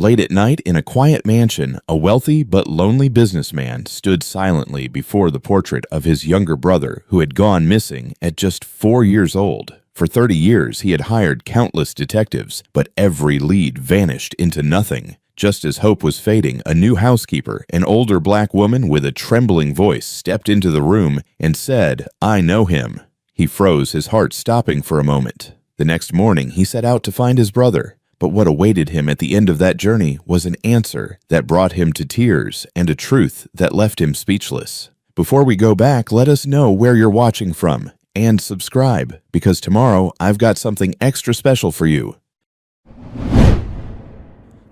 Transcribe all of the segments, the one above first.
Late at night, in a quiet mansion, a wealthy but lonely businessman stood silently before the portrait of his younger brother who had gone missing at just 4 years old. For 30 years, he had hired countless detectives, but every lead vanished into nothing. Just as hope was fading, a new housekeeper, an older black woman with a trembling voice, stepped into the room and said, "I know him." He froze, his heart stopping for a moment. The next morning, he set out to find his brother. But what awaited him at the end of that journey was an answer that brought him to tears and a truth that left him speechless. Before we go back, let us know where you're watching from and subscribe, because tomorrow I've got something extra special for you.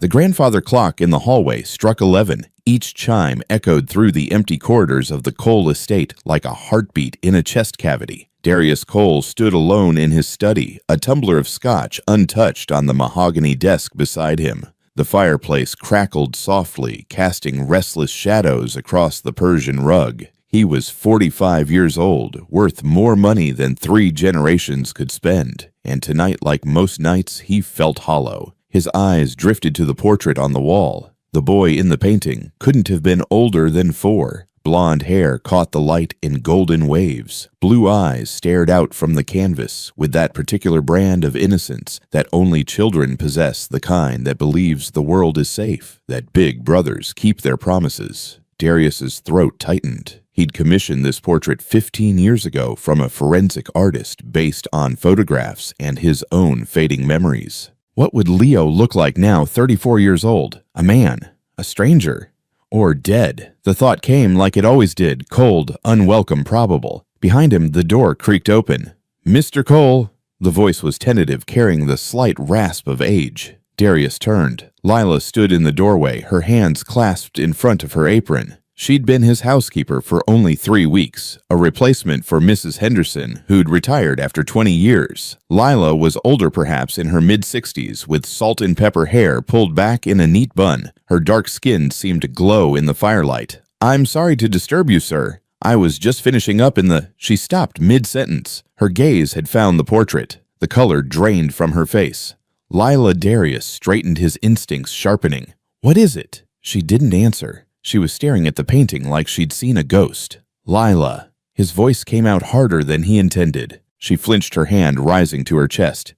The grandfather clock in the hallway struck 11. Each chime echoed through the empty corridors of the Cole estate like a heartbeat in a chest cavity. Darius Cole stood alone in his study, a tumbler of scotch untouched on the mahogany desk beside him. The fireplace crackled softly, casting restless shadows across the Persian rug. He was 45 years old, worth more money than 3 generations could spend, and tonight, like most nights, he felt hollow. His eyes drifted to the portrait on the wall. The boy in the painting couldn't have been older than 4. Blonde hair caught the light in golden waves. Blue eyes stared out from the canvas with that particular brand of innocence that only children possess, the kind that believes the world is safe, that big brothers keep their promises. Darius's throat tightened. He'd commissioned this portrait 15 years ago from a forensic artist based on photographs and his own fading memories. What would Leo look like now, 34 years old? A man? A stranger? Or dead? The thought came like it always did, cold, unwelcome, probable. Behind him, the door creaked open. "Mr. Cole." The voice was tentative, carrying the slight rasp of age. Darius turned. Lila stood in the doorway, her hands clasped in front of her apron. She'd been his housekeeper for only 3 weeks, a replacement for Mrs. Henderson, who'd retired after 20 years. Lila was older, perhaps in her mid-60s, with salt and pepper hair pulled back in a neat bun. Her dark skin seemed to glow in the firelight. "I'm sorry to disturb you, sir. I was just finishing up in the—" She stopped mid-sentence. Her gaze had found the portrait. The color drained from her face. Lila Darius straightened, his instincts sharpening. "What is it?" She didn't answer. She was staring at the painting like she'd seen a ghost. "Lila." His voice came out harder than he intended. She flinched, her hand rising to her chest.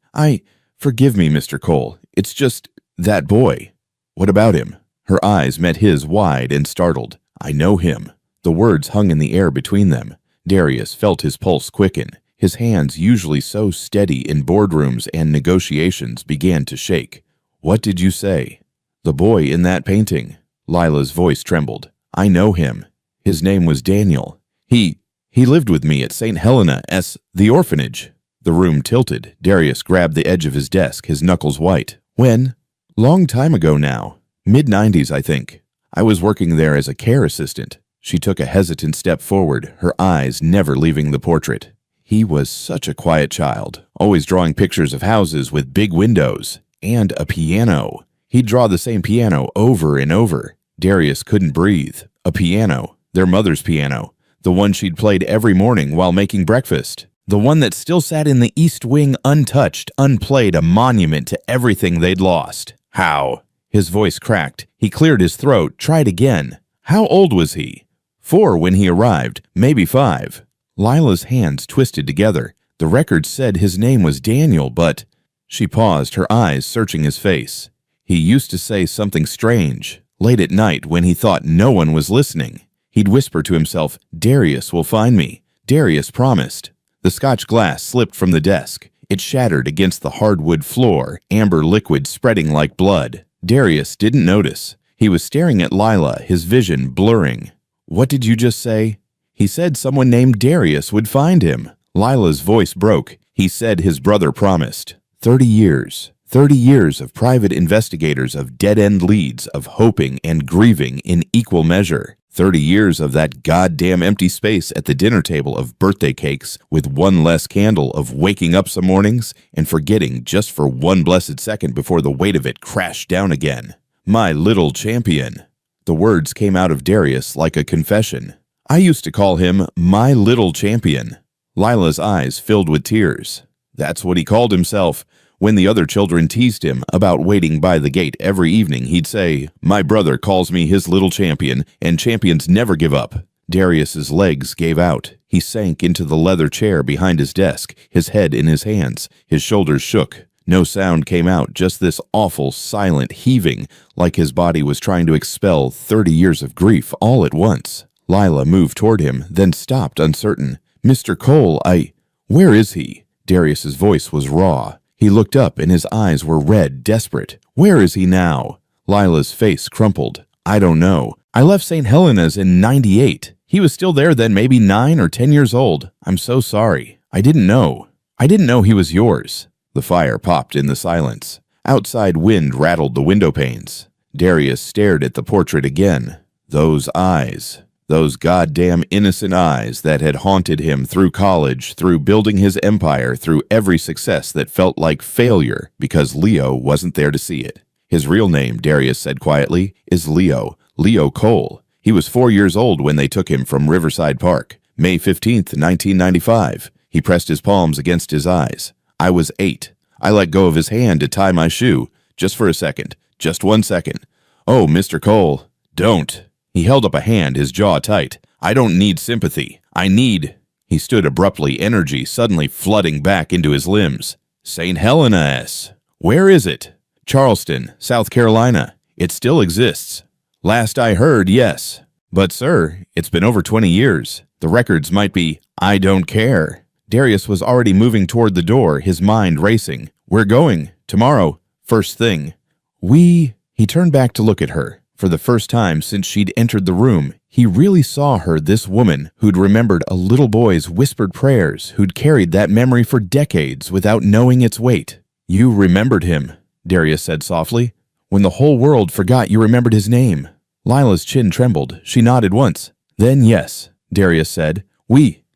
Forgive me, Mr. Cole. It's just that boy." "What about him?" Her eyes met his, wide and startled. "I know him." The words hung in the air between them. Darius felt his pulse quicken. His hands, usually so steady in boardrooms and negotiations, began to shake. "What did you say?" "The boy in that painting." Lila's voice trembled. "I know him. His name was Daniel. He lived with me at St. Helena's, the orphanage." The room tilted. Darius grabbed the edge of his desk, his knuckles white. "When?" "Long time ago now. Mid-90s, I think. I was working there as a care assistant." She took a hesitant step forward, her eyes never leaving the portrait. "He was such a quiet child, always drawing pictures of houses with big windows. And a piano. He'd draw the same piano over and over." Darius couldn't breathe. A piano. Their mother's piano. The one she'd played every morning while making breakfast. The one that still sat in the East Wing untouched, unplayed, a monument to everything they'd lost. "How?" His voice cracked. He cleared his throat, tried again. "How old was he?" 4 when he arrived, maybe 5. Lila's hands twisted together. The record said his name was Daniel, but... She paused, her eyes searching his face. "He used to say something strange. Late at night, when he thought no one was listening, he'd whisper to himself, 'Darius will find me.' Darius promised." The Scotch glass slipped from the desk. It shattered against the hardwood floor, amber liquid spreading like blood. Darius didn't notice. He was staring at Lila, his vision blurring. "What did you just say?" "He said someone named Darius would find him." Lila's voice broke. "He said his brother promised." 30 years. 30 years of private investigators, of dead-end leads, of hoping and grieving in equal measure. 30 years of that goddamn empty space at the dinner table, of birthday cakes with one less candle, of waking up some mornings and forgetting just for one blessed second before the weight of it crashed down again. "My little champion." The words came out of Darius like a confession. "I used to call him my little champion." Lila's eyes filled with tears. "That's what he called himself. When the other children teased him about waiting by the gate every evening, he'd say, "My brother calls me his little champion, and champions never give up." Darius's legs gave out. He sank into the leather chair behind his desk, his head in his hands. His shoulders shook. No sound came out, just this awful, silent heaving, like his body was trying to expel 30 years of grief all at once. Lila moved toward him, then stopped, uncertain. "Mr. Cole, Where is he?" Darius's voice was raw. He looked up, and his eyes were red, desperate. "Where is he now?" Lila's face crumpled. "I don't know. I left St. Helena's in '98. He was still there then, maybe 9 or 10 years old. I'm so sorry. I didn't know. I didn't know he was yours." The fire popped in the silence. Outside wind rattled the window panes. Darius stared at the portrait again. Those eyes. Those goddamn innocent eyes that had haunted him through college, through building his empire, through every success that felt like failure because Leo wasn't there to see it. His real name, Darius said quietly, is Leo Cole. He was 4 years old when they took him from Riverside Park. May 15th, 1995. He pressed his palms against his eyes. I was 8. I let go of his hand to tie my shoe. Just for a second. Just 1 second. "Oh, Mr. Cole, don't." He held up a hand, his jaw tight. "I don't need sympathy. I need—" He stood abruptly, energy suddenly flooding back into his limbs. "St. Helena's. Where is it?" "Charleston, South Carolina. It still exists." "Last I heard, yes. But, sir, it's been over 20 years. The records might be—" "I don't care." Darius was already moving toward the door, his mind racing. "We're going. Tomorrow. First thing." He turned back to look at her. For the first time since she'd entered the room, he really saw her, this woman who'd remembered a little boy's whispered prayers, who'd carried that memory for decades without knowing its weight. "You remembered him," Darius said softly. "When the whole world forgot, you remembered his name." Lila's chin trembled. She nodded once. "Then yes," Darius said.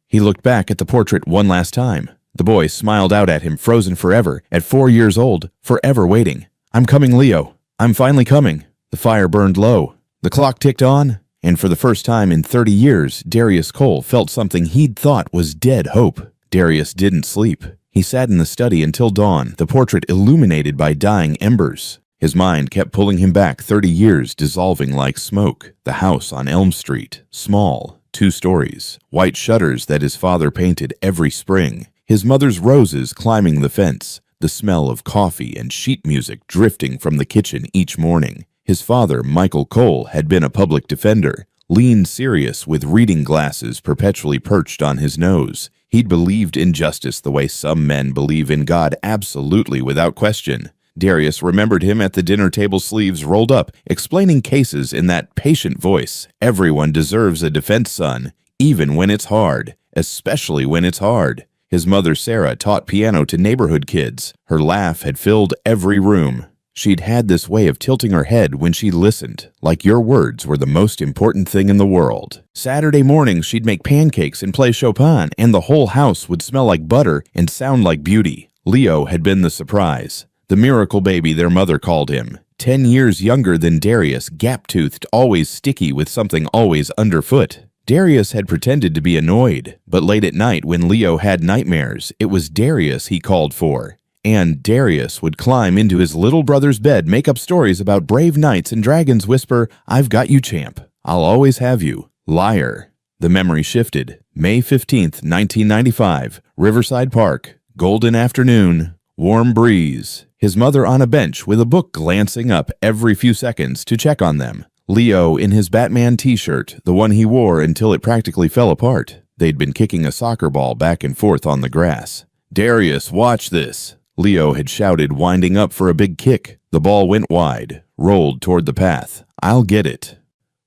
He looked back at the portrait one last time. The boy smiled out at him, frozen forever, at 4 years old, forever waiting. "I'm coming, Leo. I'm finally coming." The fire burned low. The clock ticked on, and for the first time in 30 years, Darius Cole felt something he'd thought was dead hope. Darius didn't sleep. He sat in the study until dawn, the portrait illuminated by dying embers. His mind kept pulling him back 30 years, dissolving like smoke. The house on Elm Street, small, 2 stories, white shutters that his father painted every spring, his mother's roses climbing the fence, the smell of coffee and sheet music drifting from the kitchen each morning. His father, Michael Cole, had been a public defender, lean serious with reading glasses perpetually perched on his nose. He'd believed in justice the way some men believe in God, absolutely without question. Darius remembered him at the dinner table, sleeves rolled up, explaining cases in that patient voice. Everyone deserves a defense son, even when it's hard, especially when it's hard. His mother, Sarah, taught piano to neighborhood kids. Her laugh had filled every room. She'd had this way of tilting her head when she listened, like your words were the most important thing in the world. Saturday mornings she'd make pancakes and play Chopin, and the whole house would smell like butter and sound like beauty. Leo had been the surprise. The miracle baby their mother called him. 10 years younger than Darius, gap-toothed, always sticky with something always underfoot. Darius had pretended to be annoyed, but late at night when Leo had nightmares, it was Darius he called for. And Darius would climb into his little brother's bed, make up stories about brave knights and dragons, whisper, "I've got you, champ. I'll always have you. Liar." The memory shifted. May 15th, 1995, Riverside Park, golden afternoon, warm breeze. His mother on a bench with a book glancing up every few seconds to check on them. Leo in his Batman t-shirt, the one he wore until it practically fell apart. They'd been kicking a soccer ball back and forth on the grass. "Darius, watch this." Leo had shouted, winding up for a big kick. The ball went wide, rolled toward the path. "I'll get it."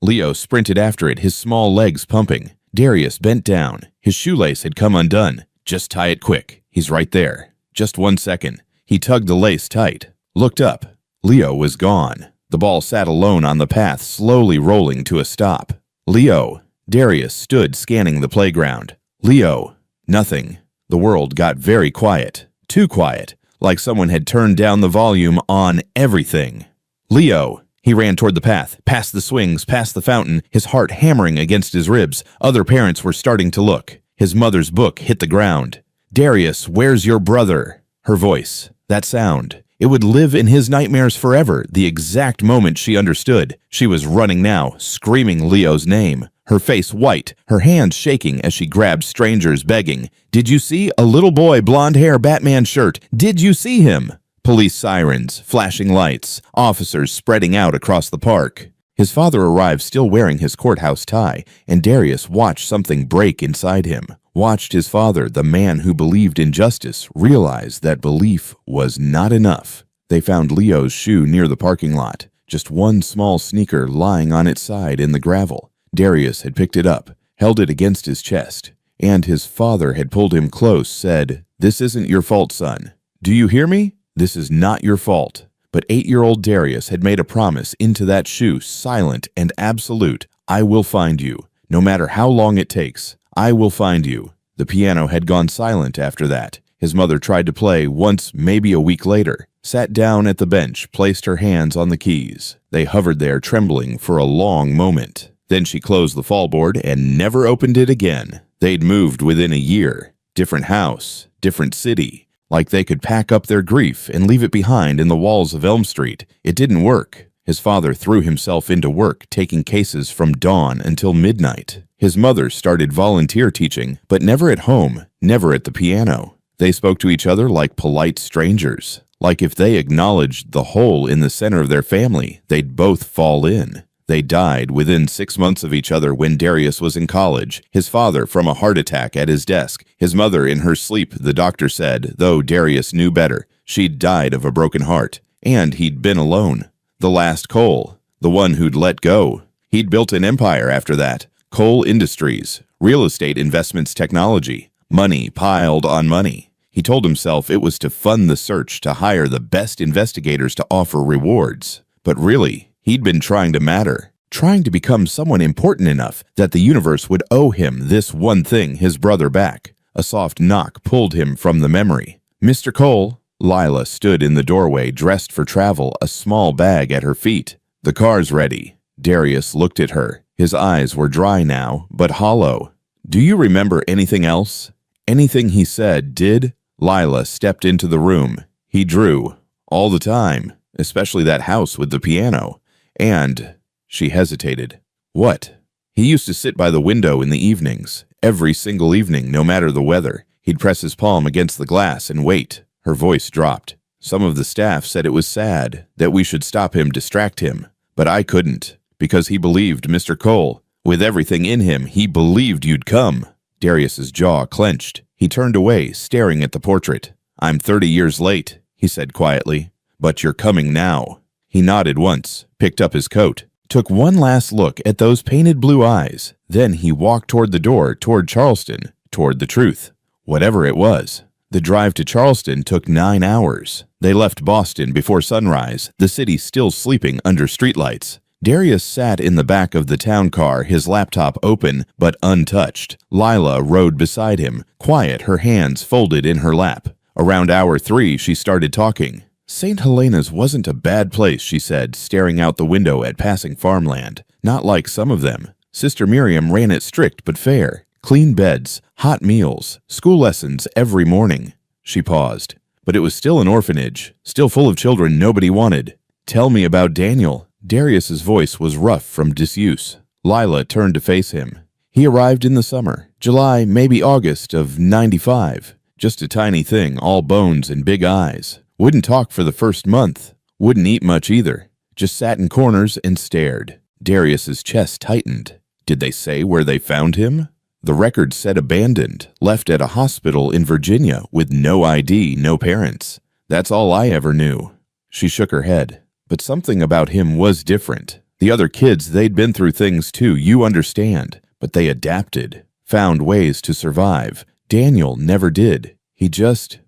Leo sprinted after it, his small legs pumping. Darius bent down. His shoelace had come undone. "Just tie it quick. He's right there. Just 1 second." He tugged the lace tight. Looked up. Leo was gone. The ball sat alone on the path, slowly rolling to a stop. "Leo." Darius stood scanning the playground. "Leo." Nothing. The world got very quiet. Too quiet, like someone had turned down the volume on everything. "Leo." He ran toward the path, past the swings, past the fountain, his heart hammering against his ribs. Other parents were starting to look. His mother's book hit the ground. "Darius, where's your brother?" Her voice, That sound. It would live in his nightmares forever, the exact moment she understood. She was running now, screaming Leo's name, her face white, her hands shaking as she grabbed strangers, begging, "Did you see a little boy, blonde hair, Batman shirt? Did you see him?" Police sirens, flashing lights, officers spreading out across the park. His father arrived still wearing his courthouse tie, and Darius watched something break inside him. Watched his father, the man who believed in justice, realize that belief was not enough. They found Leo's shoe near the parking lot, just one small sneaker lying on its side in the gravel. Darius had picked it up, held it against his chest, and his father had pulled him close, said, "This isn't your fault, son. Do you hear me? This is not your fault." But 8-year-old Darius had made a promise into that shoe, silent and absolute. "I will find you, no matter how long it takes. I will find you." The piano had gone silent after that. His mother tried to play once, maybe a week later, sat down at the bench, placed her hands on the keys. They hovered there, trembling for a long moment. Then she closed the fallboard and never opened it again. They'd moved within a year. Different house, different city. Like they could pack up their grief and leave it behind in the walls of Elm Street. It didn't work. His father threw himself into work, taking cases from dawn until midnight. His mother started volunteer teaching, but never at home, never at the piano. They spoke to each other like polite strangers. Like if they acknowledged the hole in the center of their family, they'd both fall in. They died within 6 months of each other when Darius was in college. His father from a heart attack at his desk. His mother in her sleep, the doctor said, though Darius knew better. She'd died of a broken heart. And he'd been alone. The last Cole. The one who'd let go. He'd built an empire after that. Coal industries. Real estate investments technology. Money piled on money. He told himself it was to fund the search to hire the best investigators to offer rewards. But really, he'd been trying to matter, trying to become someone important enough that the universe would owe him this one thing, his brother back. A soft knock pulled him from the memory. "Mr. Cole." Lila stood in the doorway, dressed for travel, a small bag at her feet. "The car's ready." Darius looked at her. His eyes were dry now, but hollow. "Do you remember anything else?" Anything he said, did? Lila stepped into the room. He drew. All the time. Especially that house with the piano. And she hesitated. What? He used to sit by the window in the evenings. Every single evening, no matter the weather. He'd press his palm against the glass and wait. Her voice dropped. "Some of the staff said it was sad, that we should stop him, distract him. But I couldn't, because he believed Mr. Cole. With everything in him, he believed you'd come." Darius's jaw clenched. He turned away, staring at the portrait. "I'm 30 years late," he said quietly. "But you're coming now." He nodded once, picked up his coat, took one last look at those painted blue eyes. Then he walked toward the door, toward Charleston, toward the truth. Whatever it was. The drive to Charleston took 9 hours. They left Boston before sunrise, the city still sleeping under streetlights. Darius sat in the back of the town car, his laptop open but untouched. Lila rode beside him, quiet, her hands folded in her lap. Around hour 3, she started talking. "St. Helena's wasn't a bad place," she said, staring out the window at passing farmland. "Not like some of them. Sister Miriam ran it strict but fair. Clean beds, hot meals, school lessons every morning." She paused. But it was still an orphanage, still full of children nobody wanted. "Tell me about Daniel." Darius's voice was rough from disuse. Lila turned to face him. "He arrived in the summer, July, maybe August of 95. Just a tiny thing, all bones and big eyes. Wouldn't talk for the first month. Wouldn't eat much either. Just sat in corners and stared." Darius's chest tightened. Did they say where they found him? The record said abandoned, left at a hospital in Virginia with no ID, no parents. That's all I ever knew. She shook her head. But something about him was different. The other kids, they'd been through things too, you understand. But they adapted, found ways to survive. Daniel never did. He just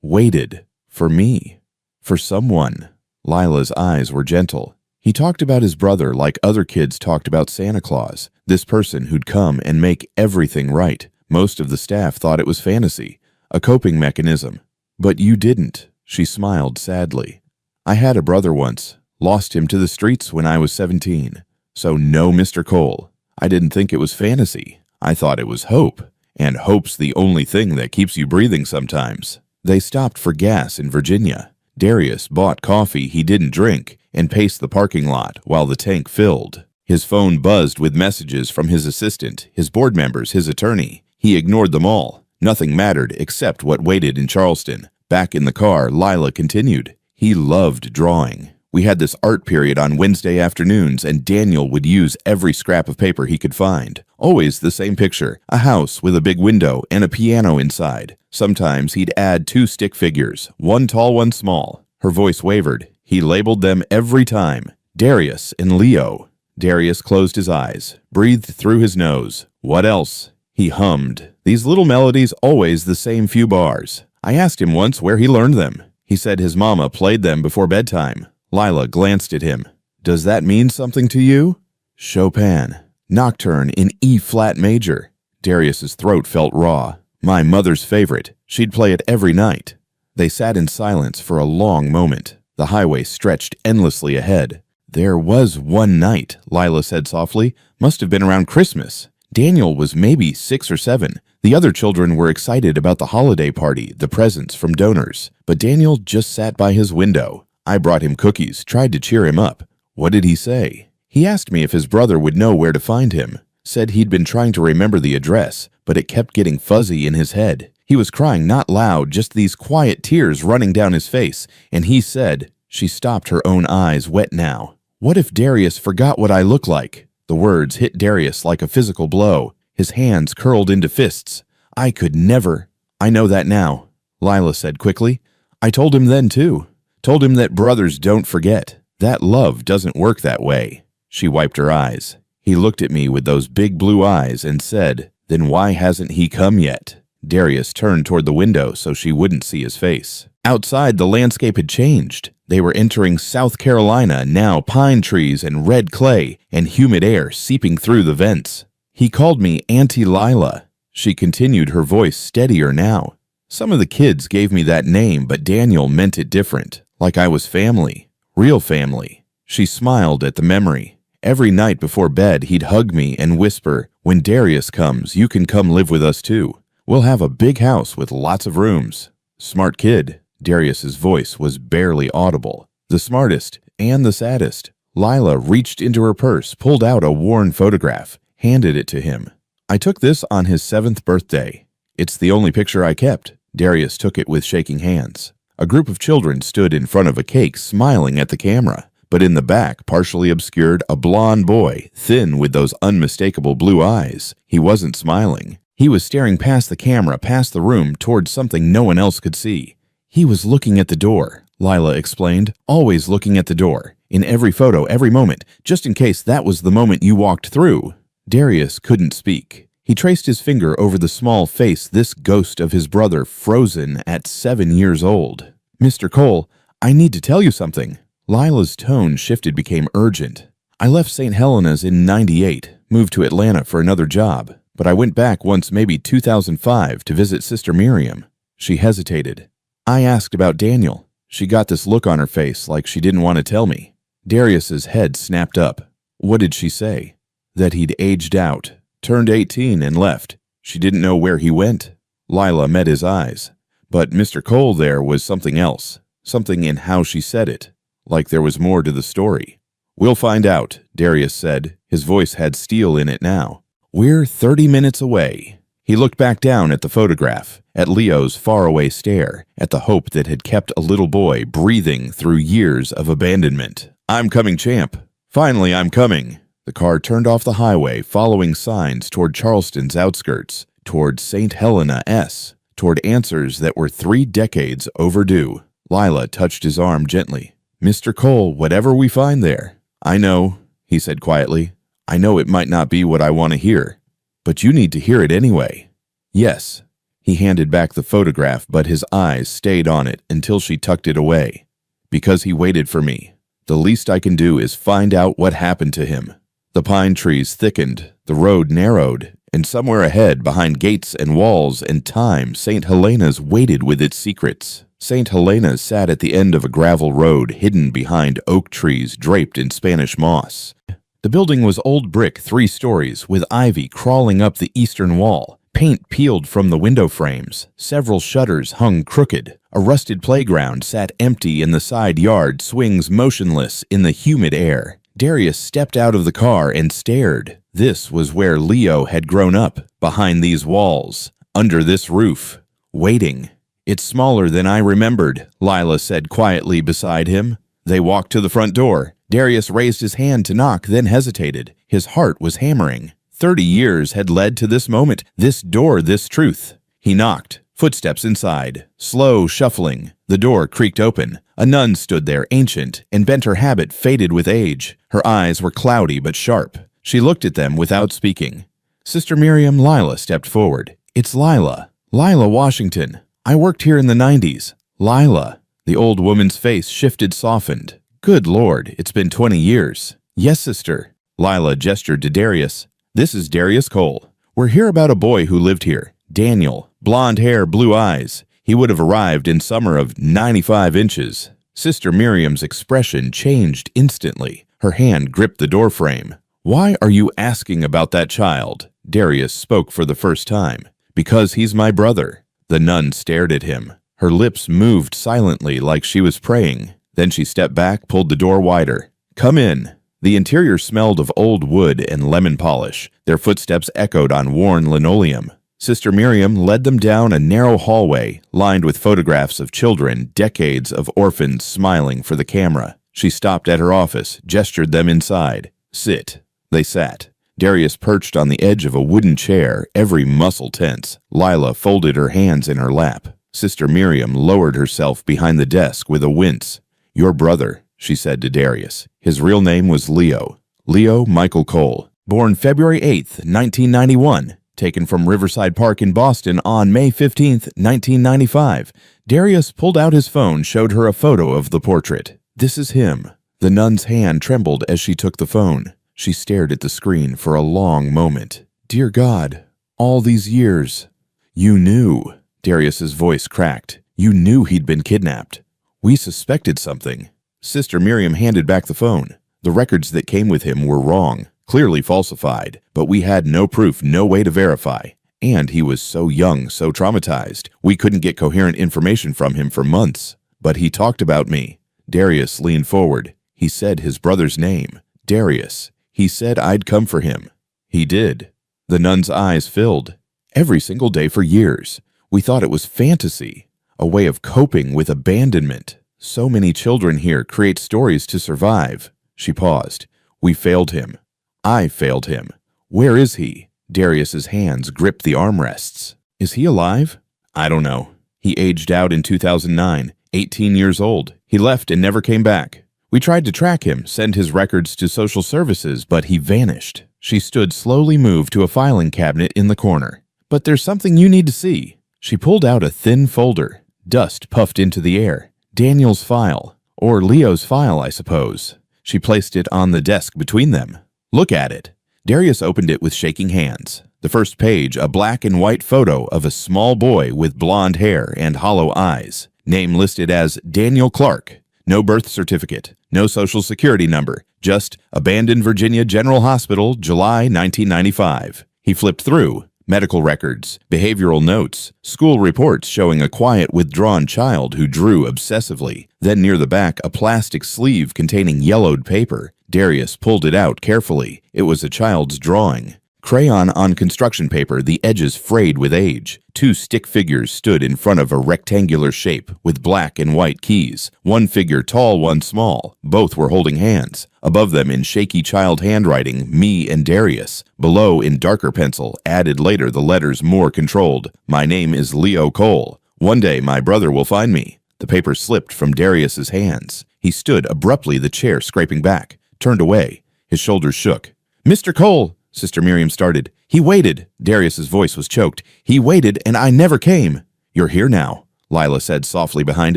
waited for me, for someone. Lila's eyes were gentle. He talked about his brother like other kids talked about Santa Claus, this person who'd come and make everything right. Most of the staff thought it was fantasy, a coping mechanism. But you didn't, she smiled sadly. I had a brother once, lost him to the streets when I was 17. So no, Mr. Cole, I didn't think it was fantasy. I thought it was hope, and hope's the only thing that keeps you breathing sometimes. They stopped for gas in Virginia. Darius bought coffee he didn't drink and paced the parking lot while the tank filled. His phone buzzed with messages from his assistant, his board members, his attorney. He ignored them all. Nothing mattered except what waited in Charleston. Back in the car, Lila continued. He loved drawing. We had this art period on Wednesday afternoons, and Daniel would use every scrap of paper he could find. Always the same picture, a house with a big window and a piano inside. Sometimes he'd add 2 stick figures, one tall, one small. Her voice wavered. He labeled them every time. Darius and Leo. Darius closed his eyes, breathed through his nose. What else? He hummed. These little melodies, always the same few bars. I asked him once where he learned them. He said his mama played them before bedtime. Lila glanced at him. Does that mean something to you? Chopin. Nocturne in E-flat major. Darius's throat felt raw. My mother's favorite. She'd play it every night. They sat in silence for a long moment. The highway stretched endlessly ahead. There was one night, Lila said softly. Must have been around Christmas. Daniel was maybe 6 or 7. The other children were excited about the holiday party, the presents from donors. But Daniel just sat by his window. I brought him cookies, tried to cheer him up. What did he say? He asked me if his brother would know where to find him. Said he'd been trying to remember the address, but it kept getting fuzzy in his head. He was crying not loud, just these quiet tears running down his face. And he said, she stopped, her own eyes wet now. What if Darius forgot what I look like? The words hit Darius like a physical blow. His hands curled into fists. I could never. I know that now, Lila said quickly. I told him then too. Told him that brothers don't forget. That love doesn't work that way. She wiped her eyes. He looked at me with those big blue eyes and said, then why hasn't he come yet? Darius turned toward the window so she wouldn't see his face. Outside, the landscape had changed. They were entering South Carolina, now pine trees and red clay and humid air seeping through the vents. He called me Auntie Lila. She continued, her voice steadier now. Some of the kids gave me that name, but Daniel meant it different, like I was family, real family. She smiled at the memory. Every night before bed, he'd hug me and whisper, when Darius comes, you can come live with us too. We'll have a big house with lots of rooms. Smart kid. Darius's voice was barely audible. The smartest and the saddest. Lila reached into her purse, pulled out a worn photograph, handed it to him. I took this on his 7th birthday. It's the only picture I kept. Darius took it with shaking hands. A group of children stood in front of a cake smiling at the camera, but in the back, partially obscured, a blond boy, thin with those unmistakable blue eyes. He wasn't smiling. He was staring past the camera, past the room, towards something no one else could see. He was looking at the door, Lila explained, always looking at the door, in every photo, every moment, just in case that was the moment you walked through. Darius couldn't speak. He traced his finger over the small face, this ghost of his brother, frozen at 7 years old. Mr. Cole, I need to tell you something. Lila's tone shifted, became urgent. I left St. Helena's in '98, moved to Atlanta for another job, but I went back once, maybe 2005, to visit Sister Miriam. She hesitated. I asked about Daniel. She got this look on her face like she didn't want to tell me. Darius's head snapped up. What did she say? That he'd aged out, turned 18 and left. She didn't know where he went. Lila met his eyes. But Mr. Cole, there was something else. Something in how she said it. Like there was more to the story. We'll find out, Darius said. His voice had steel in it now. We're 30 minutes away. He looked back down at the photograph, at Leo's faraway stare, at the hope that had kept a little boy breathing through years of abandonment. I'm coming, champ. Finally, I'm coming. The car turned off the highway, following signs toward Charleston's outskirts, toward St. Helena S., toward answers that were 3 decades overdue. Lila touched his arm gently. Mr. Cole, whatever we find there. I know, he said quietly. I know it might not be what I want to hear. But you need to hear it anyway. Yes. He handed back the photograph, but his eyes stayed on it until she tucked it away. Because he waited for me. The least I can do is find out what happened to him. The pine trees thickened, the road narrowed, and somewhere ahead, behind gates and walls and time, St. Helena's waited with its secrets. St. Helena's sat at the end of a gravel road, hidden behind oak trees draped in Spanish moss. The building was old brick, 3 stories, with ivy crawling up the eastern wall. Paint peeled from the window frames. Several shutters hung crooked. A rusted playground sat empty in the side yard, swings motionless in the humid air. Darius stepped out of the car and stared. This was where Leo had grown up, behind these walls, under this roof, waiting. "It's smaller than I remembered," Lila said quietly beside him. They walked to the front door. Darius raised his hand to knock, then hesitated. His heart was hammering. 30 years had led to this moment, this door, this truth. He knocked. Footsteps inside. Slow shuffling. The door creaked open. A nun stood there, ancient, and bent her habit faded with age. Her eyes were cloudy but sharp. She looked at them without speaking. Sister Miriam, Lila stepped forward. "It's Lila. Lila Washington. I worked here in the 90s. Lila." The old woman's face shifted, softened. "Good Lord, it's been 20 years. "Yes, sister." Lila gestured to Darius. "This is Darius Cole. We're here about a boy who lived here. Daniel. Blonde hair, blue eyes. He would have arrived in summer of 95 inches. Sister Miriam's expression changed instantly. Her hand gripped the doorframe. "Why are you asking about that child?" Darius spoke for the first time. "Because he's my brother." The nun stared at him. Her lips moved silently like she was praying. Then she stepped back, pulled the door wider. "Come in." The interior smelled of old wood and lemon polish. Their footsteps echoed on worn linoleum. Sister Miriam led them down a narrow hallway, lined with photographs of children, decades of orphans smiling for the camera. She stopped at her office, gestured them inside. "Sit." They sat. Darius perched on the edge of a wooden chair, every muscle tense. Lila folded her hands in her lap. Sister Miriam lowered herself behind the desk with a wince. "Your brother," she said to Darius. His real name was Leo. Leo Michael Cole. Born February 8th, 1991. Taken from Riverside Park in Boston on May 15th, 1995. Darius pulled out his phone, showed her a photo of the portrait. "This is him." The nun's hand trembled as she took the phone. She stared at the screen for a long moment. "Dear God, all these years." "You knew." Darius's voice cracked. "You knew he'd been kidnapped." "We suspected something." Sister Miriam handed back the phone. The records that came with him were wrong, clearly falsified, but we had no proof, no way to verify. And he was so young, so traumatized. We couldn't get coherent information from him for months. But he talked about me. Darius leaned forward. He said his brother's name. Darius. He said I'd come for him. He did. The nun's eyes filled. Every single day for years. We thought it was fantasy, a way of coping with abandonment. So many children here create stories to survive. She paused. We failed him. I failed him. Where is he? Darius's hands gripped the armrests. Is he alive? I don't know. He aged out in 2009, 18 years old. He left and never came back. We tried to track him, send his records to social services, but he vanished. She stood slowly moved to a filing cabinet in the corner. But there's something you need to see. She pulled out a thin folder. Dust puffed into the air. Daniel's file. Or Leo's file, I suppose. She placed it on the desk between them. Look at it. Darius opened it with shaking hands. The first page, a black and white photo of a small boy with blonde hair and hollow eyes. Name listed as Daniel Clark. No birth certificate. No social security number. Just abandoned Virginia General Hospital, July 1995. He flipped through. Medical records, behavioral notes, school reports showing a quiet, withdrawn child who drew obsessively. Then near the back, a plastic sleeve containing yellowed paper. Darius pulled it out carefully. It was a child's drawing. Crayon on construction paper, the edges frayed with age. Two stick figures stood in front of a rectangular shape with black and white keys. One figure tall, one small. Both were holding hands. Above them in shaky child handwriting, me and Darius. Below in darker pencil, added later the letters more controlled. My name is Leo Cole. One day my brother will find me. The paper slipped from Darius's hands. He stood abruptly, the chair scraping back. Turned away. His shoulders shook. "Mr. Cole!" Sister Miriam started. "He waited." Darius's voice was choked. "He waited, and I never came." "You're here now," Lila said softly behind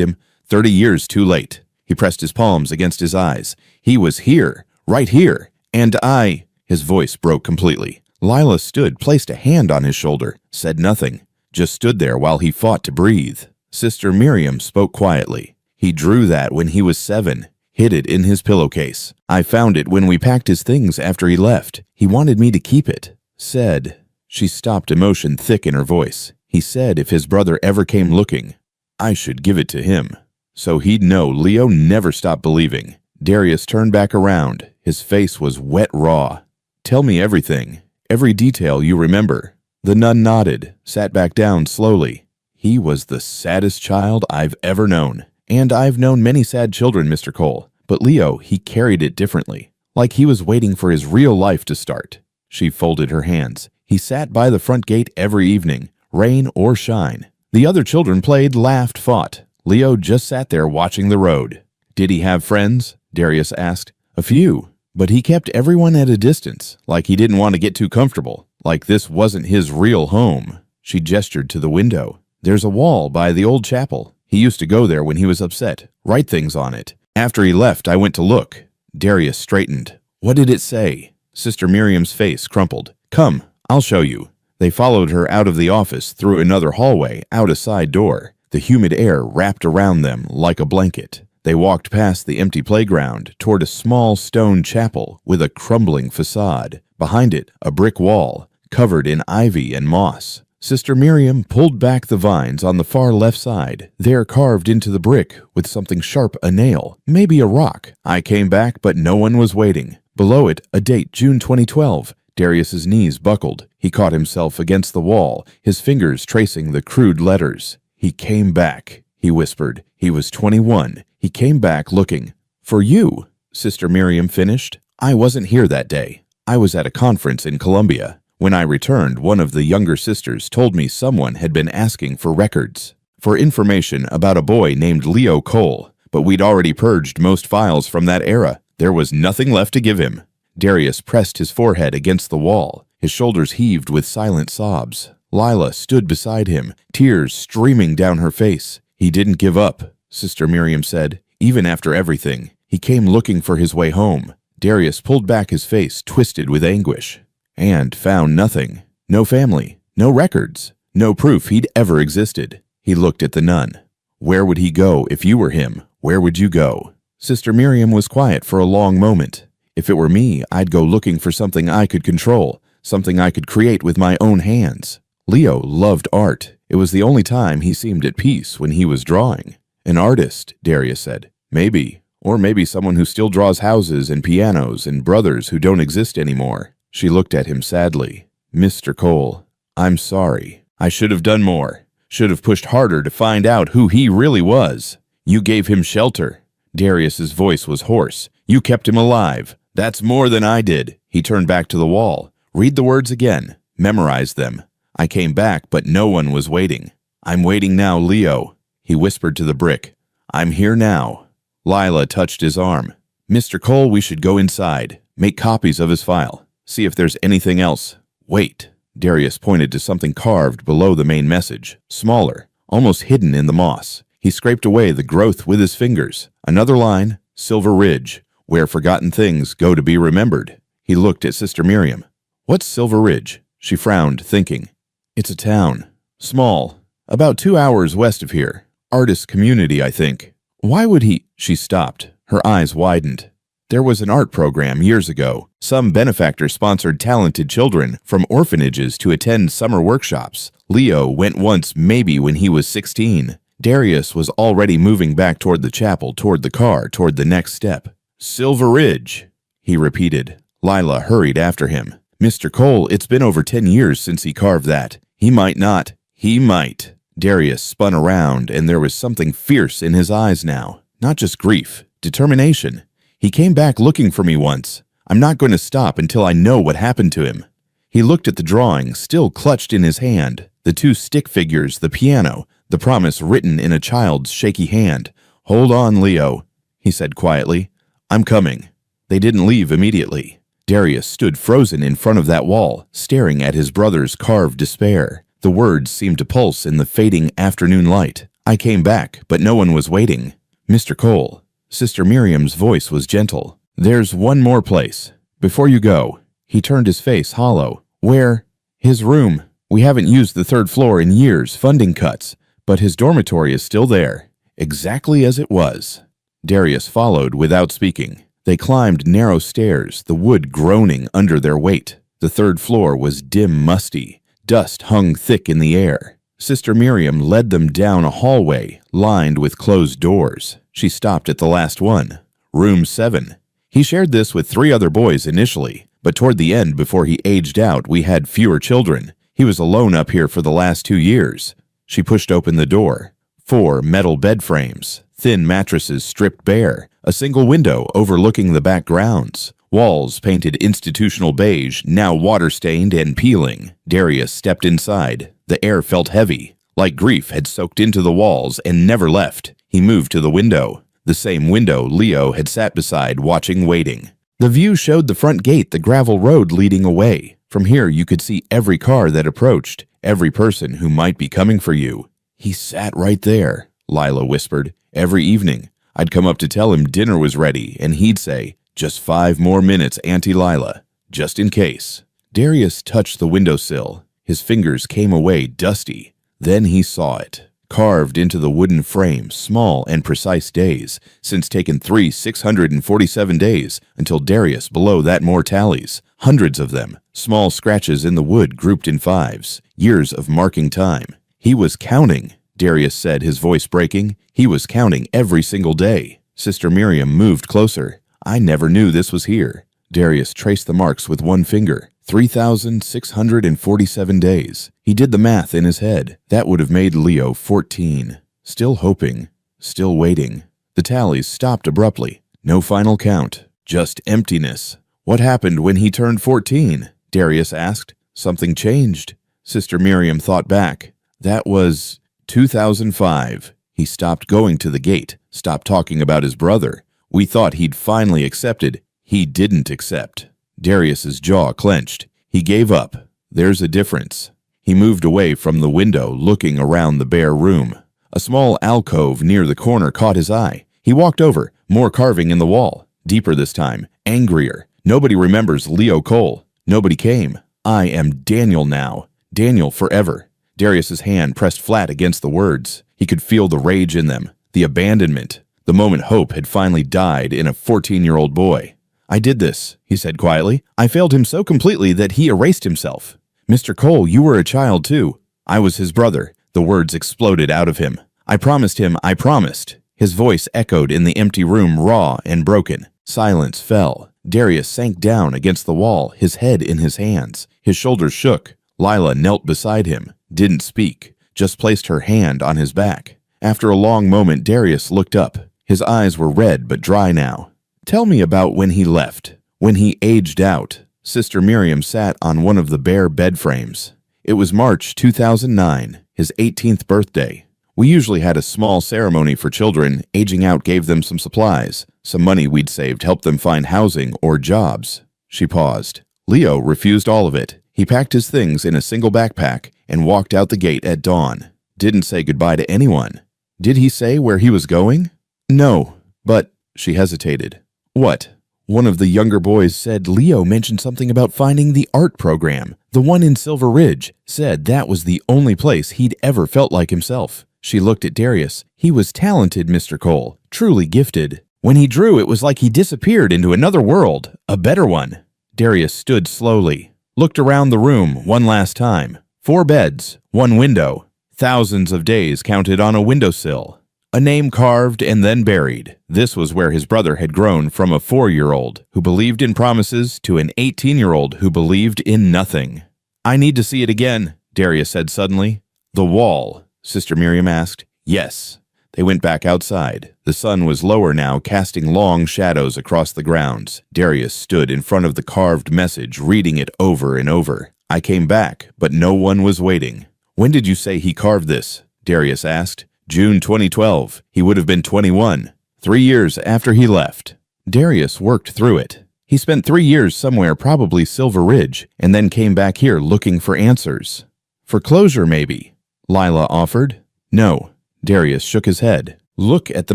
him. 30 years too late. He pressed his palms against his eyes. "He was here, right here, and I—" His voice broke completely. Lila stood, placed a hand on his shoulder, said nothing, just stood there while he fought to breathe. Sister Miriam spoke quietly. "He drew that when he was 7. Hid it in his pillowcase. I found it when we packed his things after he left. He wanted me to keep it. Said." She stopped, emotion thick in her voice. He said if his brother ever came looking, I should give it to him. So he'd know. Leo never stopped believing. Darius turned back around. His face was wet raw. Tell me everything. Every detail you remember. The nun nodded, sat back down slowly. He was the saddest child I've ever known. And I've known many sad children, Mr. Cole. But Leo, he carried it differently. Like he was waiting for his real life to start. She folded her hands. He sat by the front gate every evening, rain or shine. The other children played, laughed, fought. Leo just sat there watching the road. Did he have friends? Darius asked. A few. But he kept everyone at a distance, like he didn't want to get too comfortable, like this wasn't his real home. She gestured to the window. There's a wall by the old chapel. He used to go there when he was upset, write things on it. After he left, I went to look. Darius straightened. What did it say? Sister Miriam's face crumpled. Come, I'll show you. They followed her out of the office, through another hallway, out a side door. The humid air wrapped around them like a blanket. They walked past the empty playground toward a small stone chapel with a crumbling facade. Behind it, a brick wall, covered in ivy and moss. Sister Miriam pulled back the vines on the far left side, there carved into the brick with something sharp, a nail, maybe a rock. I came back, but no one was waiting. Below it, a date, June 2012. Darius's knees buckled. He caught himself against the wall, his fingers tracing the crude letters. He came back, he whispered. He was 21. He came back looking. For you, Sister Miriam finished. I wasn't here that day. I was at a conference in Columbia. When I returned, one of the younger sisters told me someone had been asking for records, for information about a boy named Leo Cole, but we'd already purged most files from that era. There was nothing left to give him. Darius pressed his forehead against the wall. His shoulders heaved with silent sobs. Lila stood beside him, tears streaming down her face. He didn't give up, Sister Miriam said, even after everything. He came looking for his way home. Darius pulled back his face, twisted with anguish, and found nothing. No family, no records, no proof he'd ever existed. He looked at the nun. Where would he go if you were him? Where would you go? Sister Miriam was quiet for a long moment. If it were me, I'd go looking for something I could control, something I could create with my own hands. Leo loved art. It was the only time he seemed at peace, when he was drawing. An artist, Darius said. Maybe. Or maybe someone who still draws houses and pianos and brothers who don't exist anymore. She looked at him sadly. Mr. Cole, I'm sorry. I should have done more. Should have pushed harder to find out who he really was. You gave him shelter. Darius's voice was hoarse. You kept him alive. That's more than I did. He turned back to the wall. Read the words again. Memorize them. I came back, but no one was waiting. I'm waiting now, Leo. He whispered to the brick. I'm here now. Lila touched his arm. Mr. Cole, we should go inside. Make copies of his file. See if there's anything else. Wait. Darius pointed to something carved below the main message. Smaller, almost hidden in the moss. He scraped away the growth with his fingers. Another line. Silver Ridge, where forgotten things go to be remembered. He looked at Sister Miriam. What's Silver Ridge? She frowned, thinking. It's a town. Small. About 2 hours west of here. Artist community, I think. Why would he? She stopped. Her eyes widened. There was an art program years ago. Some benefactor sponsored talented children from orphanages to attend summer workshops. Leo went once, maybe when he was 16. Darius was already moving back toward the chapel, toward the car, toward the next step. Silver Ridge, he repeated. Lila hurried after him. Mr. Cole, it's been over 10 years since he carved that. He might not. He might. Darius spun around, and there was something fierce in his eyes now. Not just grief, determination. He came back looking for me once. I'm not going to stop until I know what happened to him. He looked at the drawing, still clutched in his hand. The 2 stick figures, the piano, the promise written in a child's shaky hand. Hold on, Leo, he said quietly. I'm coming. They didn't leave immediately. Darius stood frozen in front of that wall, staring at his brother's carved despair. The words seemed to pulse in the fading afternoon light. I came back, but no one was waiting. Mr. Cole. Sister Miriam's voice was gentle. There's one more place. Before you go. He turned his face hollow. Where? His room. We haven't used the 3rd floor in years, funding cuts, but his dormitory is still there, exactly as it was. Darius followed without speaking. They climbed narrow stairs, the wood groaning under their weight. The 3rd floor was dim, musty. Dust hung thick in the air. Sister Miriam led them down a hallway lined with closed doors. She stopped at the last one, room 7. He shared this with 3 other boys initially, but toward the end, before he aged out, we had fewer children. He was alone up here for the last 2 years. She pushed open the door. 4 metal bed frames, thin mattresses stripped bare, a single window overlooking the back grounds. Walls painted institutional beige, now water-stained and peeling. Darius stepped inside. The air felt heavy, like grief had soaked into the walls and never left. He moved to the window, the same window Leo had sat beside, watching, waiting. The view showed the front gate, the gravel road leading away. From here you could see every car that approached, every person who might be coming for you. He sat right there, Lila whispered. Every evening, I'd come up to tell him dinner was ready, and he'd say, "Just 5 more minutes, Auntie Lila, just in case." Darius touched the windowsill. His fingers came away dusty. Then he saw it, carved into the wooden frame, small and precise days, since taken 647 days, until Darius below that more tallies, hundreds of them, small scratches in the wood grouped in 5s, years of marking time. He was counting, Darius said, his voice breaking. He was counting every single day. Sister Miriam moved closer. "I never knew this was here." Darius traced the marks with one finger. 3,647 days. He did the math in his head. That would have made Leo 14. Still hoping. Still waiting. The tallies stopped abruptly. No final count. Just emptiness. What happened when he turned 14? Darius asked. Something changed. Sister Miriam thought back. That was 2005. He stopped going to the gate. Stopped talking about his brother. We thought he'd finally accepted. He didn't accept. Darius's jaw clenched. He gave up. There's a difference. He moved away from the window, looking around the bare room. A small alcove near the corner caught his eye. He walked over, more carving in the wall. Deeper this time, angrier. Nobody remembers Leo Cole. Nobody came. I am Daniel now. Daniel forever. Darius's hand pressed flat against the words. He could feel the rage in them, the abandonment, the moment hope had finally died in a 14-year-old boy. "I did this," he said quietly. "I failed him so completely that he erased himself. Mr. Cole, you were a child too. I was his brother." The words exploded out of him. "I promised him, I promised." His voice echoed in the empty room, raw and broken. Silence fell. Darius sank down against the wall, his head in his hands. His shoulders shook. Lila knelt beside him, didn't speak, just placed her hand on his back. After a long moment, Darius looked up. His eyes were red but dry now. "Tell me about when he left, when he aged out." Sister Miriam sat on one of the bare bed frames. It was March 2009, his 18th birthday. We usually had a small ceremony for children. Aging out gave them some supplies. Some money we'd saved helped them find housing or jobs. She paused. Leo refused all of it. He packed his things in a single backpack and walked out the gate at dawn. Didn't say goodbye to anyone. Did he say where he was going? No, but she hesitated. What? One of the younger boys said Leo mentioned something about finding the art program. The one in Silver Ridge. Said that was the only place he'd ever felt like himself. She looked at Darius. He was talented, Mr. Cole. Truly gifted. When he drew, it was like he disappeared into another world. A better one. Darius stood slowly. Looked around the room one last time. 4 beds, 1 window. Thousands of days counted on a windowsill. A name carved and then buried. This was where his brother had grown from a 4-year-old who believed in promises to an 18-year-old who believed in nothing. "I need to see it again," Darius said suddenly. "The wall?" Sister Miriam asked. "Yes." They went back outside. The sun was lower now, casting long shadows across the grounds. Darius stood in front of the carved message, reading it over and over. "I came back, but no one was waiting." "When did you say he carved this?" Darius asked. "June 2012. He would have been 21. 3 years after he left." Darius worked through it. He spent 3 years somewhere, probably Silver Ridge, and then came back here looking for answers. "For closure, maybe," Lila offered. "No." Darius shook his head. "Look at the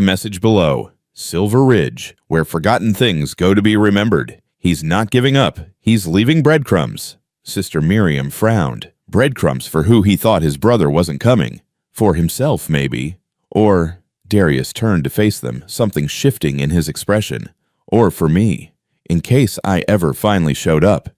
message below. Silver Ridge, where forgotten things go to be remembered. He's not giving up. He's leaving breadcrumbs." Sister Miriam frowned. Breadcrumbs for who he thought his brother wasn't coming. For himself, maybe. Or, Darius turned to face them, something shifting in his expression. Or for me, in case I ever finally showed up.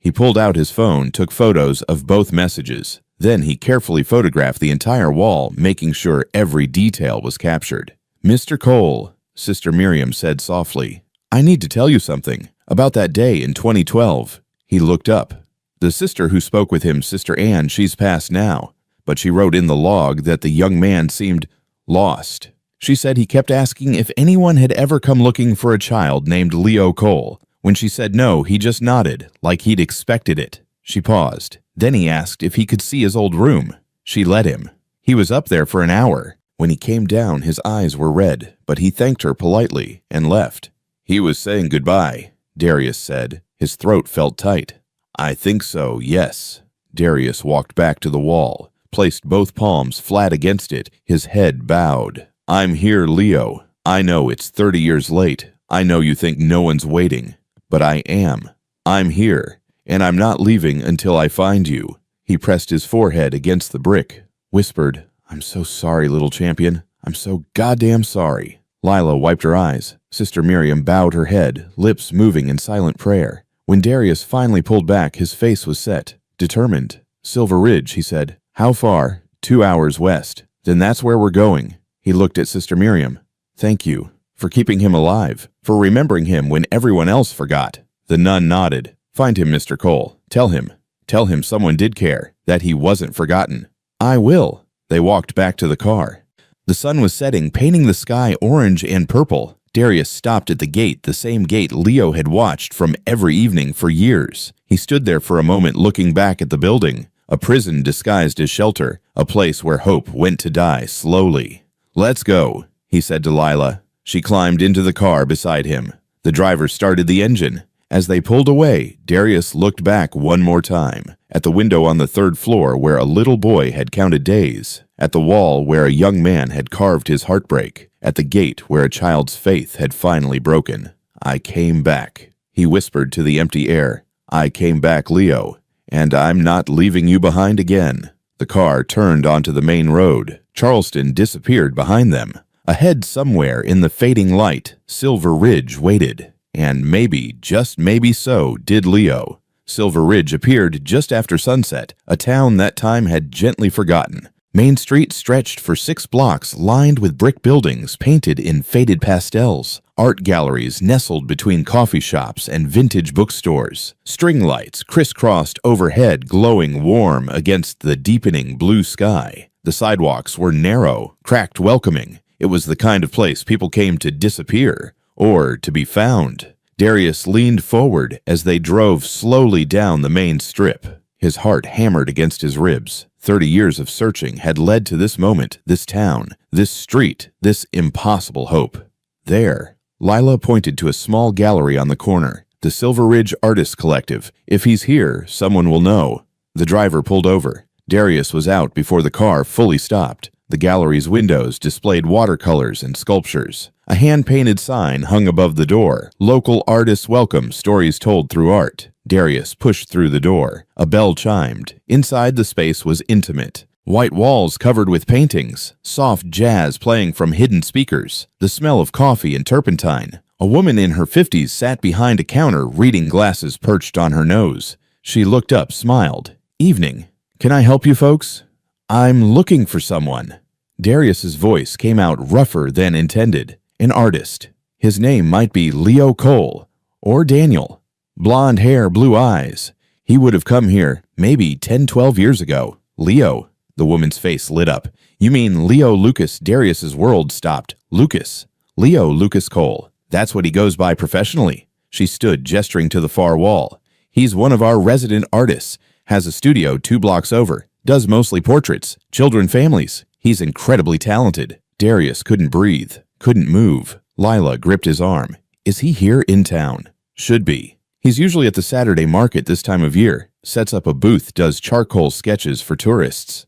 He pulled out his phone, took photos of both messages. Then he carefully photographed the entire wall, making sure every detail was captured. "Mr. Cole," Sister Miriam said softly, "I need to tell you something about that day in 2012. He looked up. The sister who spoke with him, Sister Ann, she's passed now, but she wrote in the log that the young man seemed lost. She said he kept asking if anyone had ever come looking for a child named Leo Cole. When she said no, he just nodded, like he'd expected it." She paused. Then he asked if he could see his old room. She let him. He was up there for an hour. When he came down, his eyes were red, but he thanked her politely and left. "He was saying goodbye," Darius said. His throat felt tight. "I think so, yes." Darius walked back to the wall, placed both palms flat against it, his head bowed. "I'm here, Leo. I know it's 30 years late. I know you think no one's waiting, but I am. I'm here, and I'm not leaving until I find you." He pressed his forehead against the brick, whispered, "I'm so sorry, little champion. I'm so goddamn sorry." Lila wiped her eyes. Sister Miriam bowed her head, lips moving in silent prayer. When Darius finally pulled back, his face was set, determined. "Silver Ridge," he said. "How far?" 2 hours west." "Then that's where we're going." He looked at Sister Miriam. "Thank you for keeping him alive, for remembering him when everyone else forgot." The nun nodded. "Find him, Mr. Cole. Tell him someone did care, that he wasn't forgotten." "I will." They walked back to the car. The sun was setting, painting the sky orange and purple. Darius stopped at the gate, the same gate Leo had watched from every evening for years. He stood there for a moment looking back at the building, a prison disguised as shelter, a place where hope went to die slowly. "Let's go," he said to Lila. She climbed into the car beside him. The driver started the engine. As they pulled away, Darius looked back one more time, at the window on the 3rd floor where a little boy had counted days, at the wall where a young man had carved his heartbreak, at the gate where a child's faith had finally broken. "I came back," he whispered to the empty air. "I came back, Leo, and I'm not leaving you behind again." The car turned onto the main road. Charleston disappeared behind them. Ahead somewhere in the fading light, Silver Ridge waited. And maybe, just maybe so, did Leo. Silver Ridge appeared just after sunset, a town that time had gently forgotten. Main Street stretched for 6 blocks, lined with brick buildings painted in faded pastels. Art galleries nestled between coffee shops and vintage bookstores. String lights crisscrossed overhead, glowing warm against the deepening blue sky. The sidewalks were narrow, cracked, welcoming. It was the kind of place people came to disappear, or to be found. Darius leaned forward as they drove slowly down the main strip. His heart hammered against his ribs. 30 years of searching had led to this moment, this town, this street, this impossible hope. There, Lila pointed to a small gallery on the corner. "The Silver Ridge Artists Collective. If he's here, someone will know." The driver pulled over. Darius was out before the car fully stopped. The gallery's windows displayed watercolors and sculptures. A hand-painted sign hung above the door. "Local artists welcome, stories told through art." Darius pushed through the door. A bell chimed. Inside, the space was intimate. White walls covered with paintings, soft jazz playing from hidden speakers, the smell of coffee and turpentine. A woman in her 50s sat behind a counter, reading glasses perched on her nose. She looked up, smiled. "Evening. Can I help you folks?" "I'm looking for someone." Darius's voice came out rougher than intended. "An artist. His name might be Leo Cole, or Daniel. Blonde hair, blue eyes. He would have come here maybe 10-12 years ago." "Leo?" The woman's face lit up. "You mean Leo Lucas?" Darius's world stopped. "Lucas. Leo Lucas Cole. That's what he goes by professionally." She stood, gesturing to the far wall. "He's one of our resident artists. Has a studio 2 blocks over. Does mostly portraits, children, families. He's incredibly talented." Darius couldn't breathe, couldn't move. Lila gripped his arm. "Is he here in town?" "Should be. He's usually at the Saturday market this time of year. Sets up a booth, does charcoal sketches for tourists."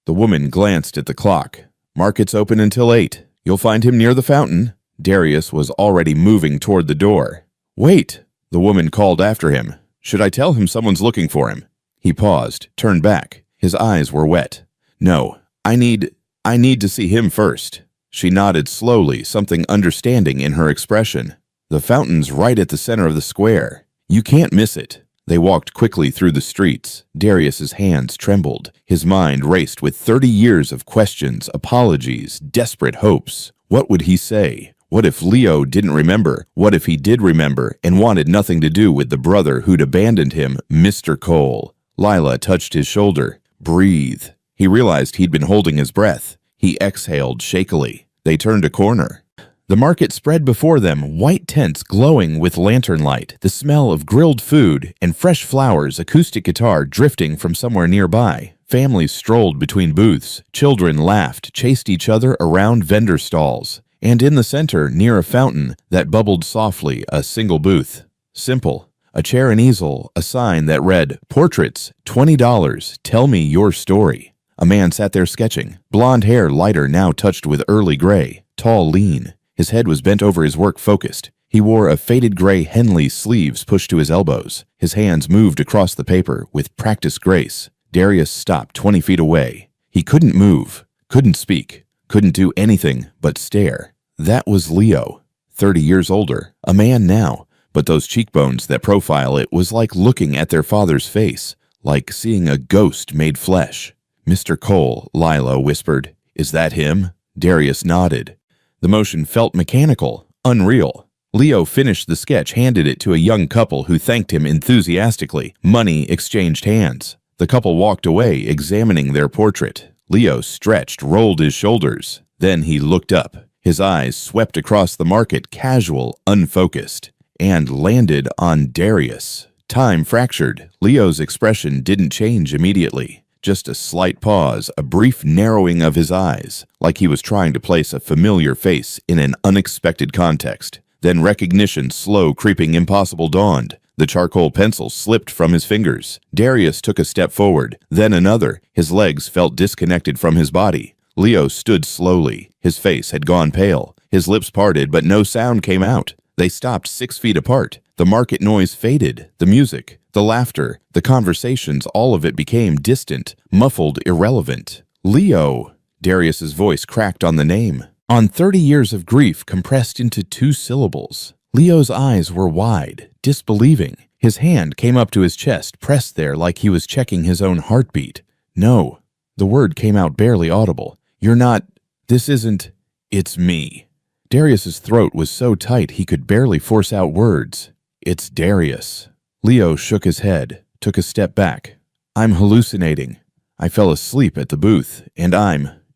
The woman glanced at the clock. "Market's open until 8. You'll find him near the fountain." Darius was already moving toward the door. "Wait!" The woman called after him. "Should I tell him someone's looking for him?" He paused, turned back. His eyes were wet. "No, I need to see him first." She nodded slowly, something understanding in her expression. "The fountain's right at the center of the square. You can't miss it." They walked quickly through the streets. Darius's hands trembled. His mind raced with 30 years of questions, apologies, desperate hopes. What would he say? What if Leo didn't remember? What if he did remember and wanted nothing to do with the brother who'd abandoned him, Mr. Cole? Lila touched his shoulder. Breathe. He realized he'd been holding his breath. He exhaled shakily. They turned a corner. The market spread before them, white tents glowing with lantern light, the smell of grilled food and fresh flowers, acoustic guitar drifting from somewhere nearby. Families strolled between booths. Children laughed, chased each other around vendor stalls. And in the center, near a fountain that bubbled softly, a single booth. Simple. A chair and easel, a sign that read, "Portraits, $20, tell me your story." A man sat there sketching, blonde hair lighter now touched with early gray, tall, lean. His head was bent over his work, focused. He wore a faded gray Henley sleeves pushed to his elbows. His hands moved across the paper with practiced grace. Darius stopped 20 feet away. He couldn't move, couldn't speak, couldn't do anything but stare. That was Leo, 30 years older, a man now, but those cheekbones that profile it was like looking at their father's face, like seeing a ghost made flesh. "Mr. Cole," Lila whispered. "Is that him?" Darius nodded. The motion felt mechanical, unreal. Leo finished the sketch, handed it to a young couple who thanked him enthusiastically. Money exchanged hands. The couple walked away, examining their portrait. Leo stretched, rolled his shoulders. Then he looked up. His eyes swept across the market, casual, unfocused, and landed on Darius. Time fractured. Leo's expression didn't change immediately. Just a slight pause, a brief narrowing of his eyes, like he was trying to place a familiar face in an unexpected context. Then recognition, slow, creeping, impossible, dawned. The charcoal pencil slipped from his fingers. Darius took a step forward, then another. His legs felt disconnected from his body. Leo stood slowly. His face had gone pale. His lips parted, but no sound came out. They stopped 6 feet apart. The market noise faded. The music, the laughter, the conversations, all of it became distant, muffled, irrelevant. "Leo," Darius's voice cracked on the name. On 30 years of grief compressed into 2 syllables. Leo's eyes were wide, disbelieving. His hand came up to his chest, pressed there like he was checking his own heartbeat. "No." The word came out barely audible. "You're not. This isn't. It's me." Darius's throat was so tight he could barely force out words. "It's Darius." Leo shook his head, took a step back. "I'm hallucinating. I fell asleep at the booth, and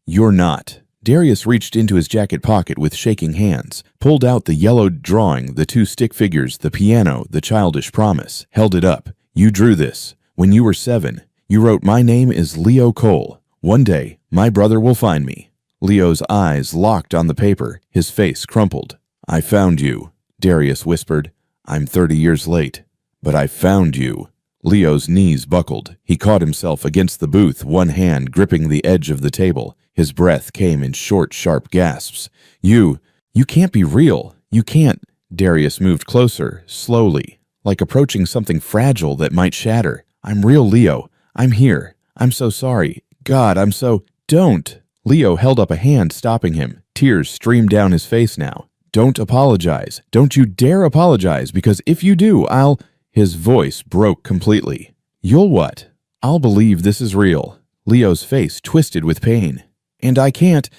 you're not." Darius reached into his jacket pocket with shaking hands, pulled out the yellowed drawing, the 2 stick figures, the piano, the childish promise, held it up. "You drew this. When you were 7, you wrote, 'My name is Leo Cole. One day, my brother will find me.'" Leo's eyes locked on the paper, his face crumpled. "I found you," Darius whispered. "I'm 30 years late, but I found you." Leo's knees buckled. He caught himself against the booth, one hand gripping the edge of the table. His breath came in short, sharp gasps. You can't be real. You can't." Darius moved closer, slowly, like approaching something fragile that might shatter. "I'm real, Leo. I'm here. I'm so sorry. God, I'm so—" "Don't." Leo held up a hand, stopping him. Tears streamed down his face now. "Don't apologize. Don't you dare apologize, because if you do, I'll—" His voice broke completely. "You'll what?" "I'll believe this is real." Leo's face twisted with pain. "And I can't.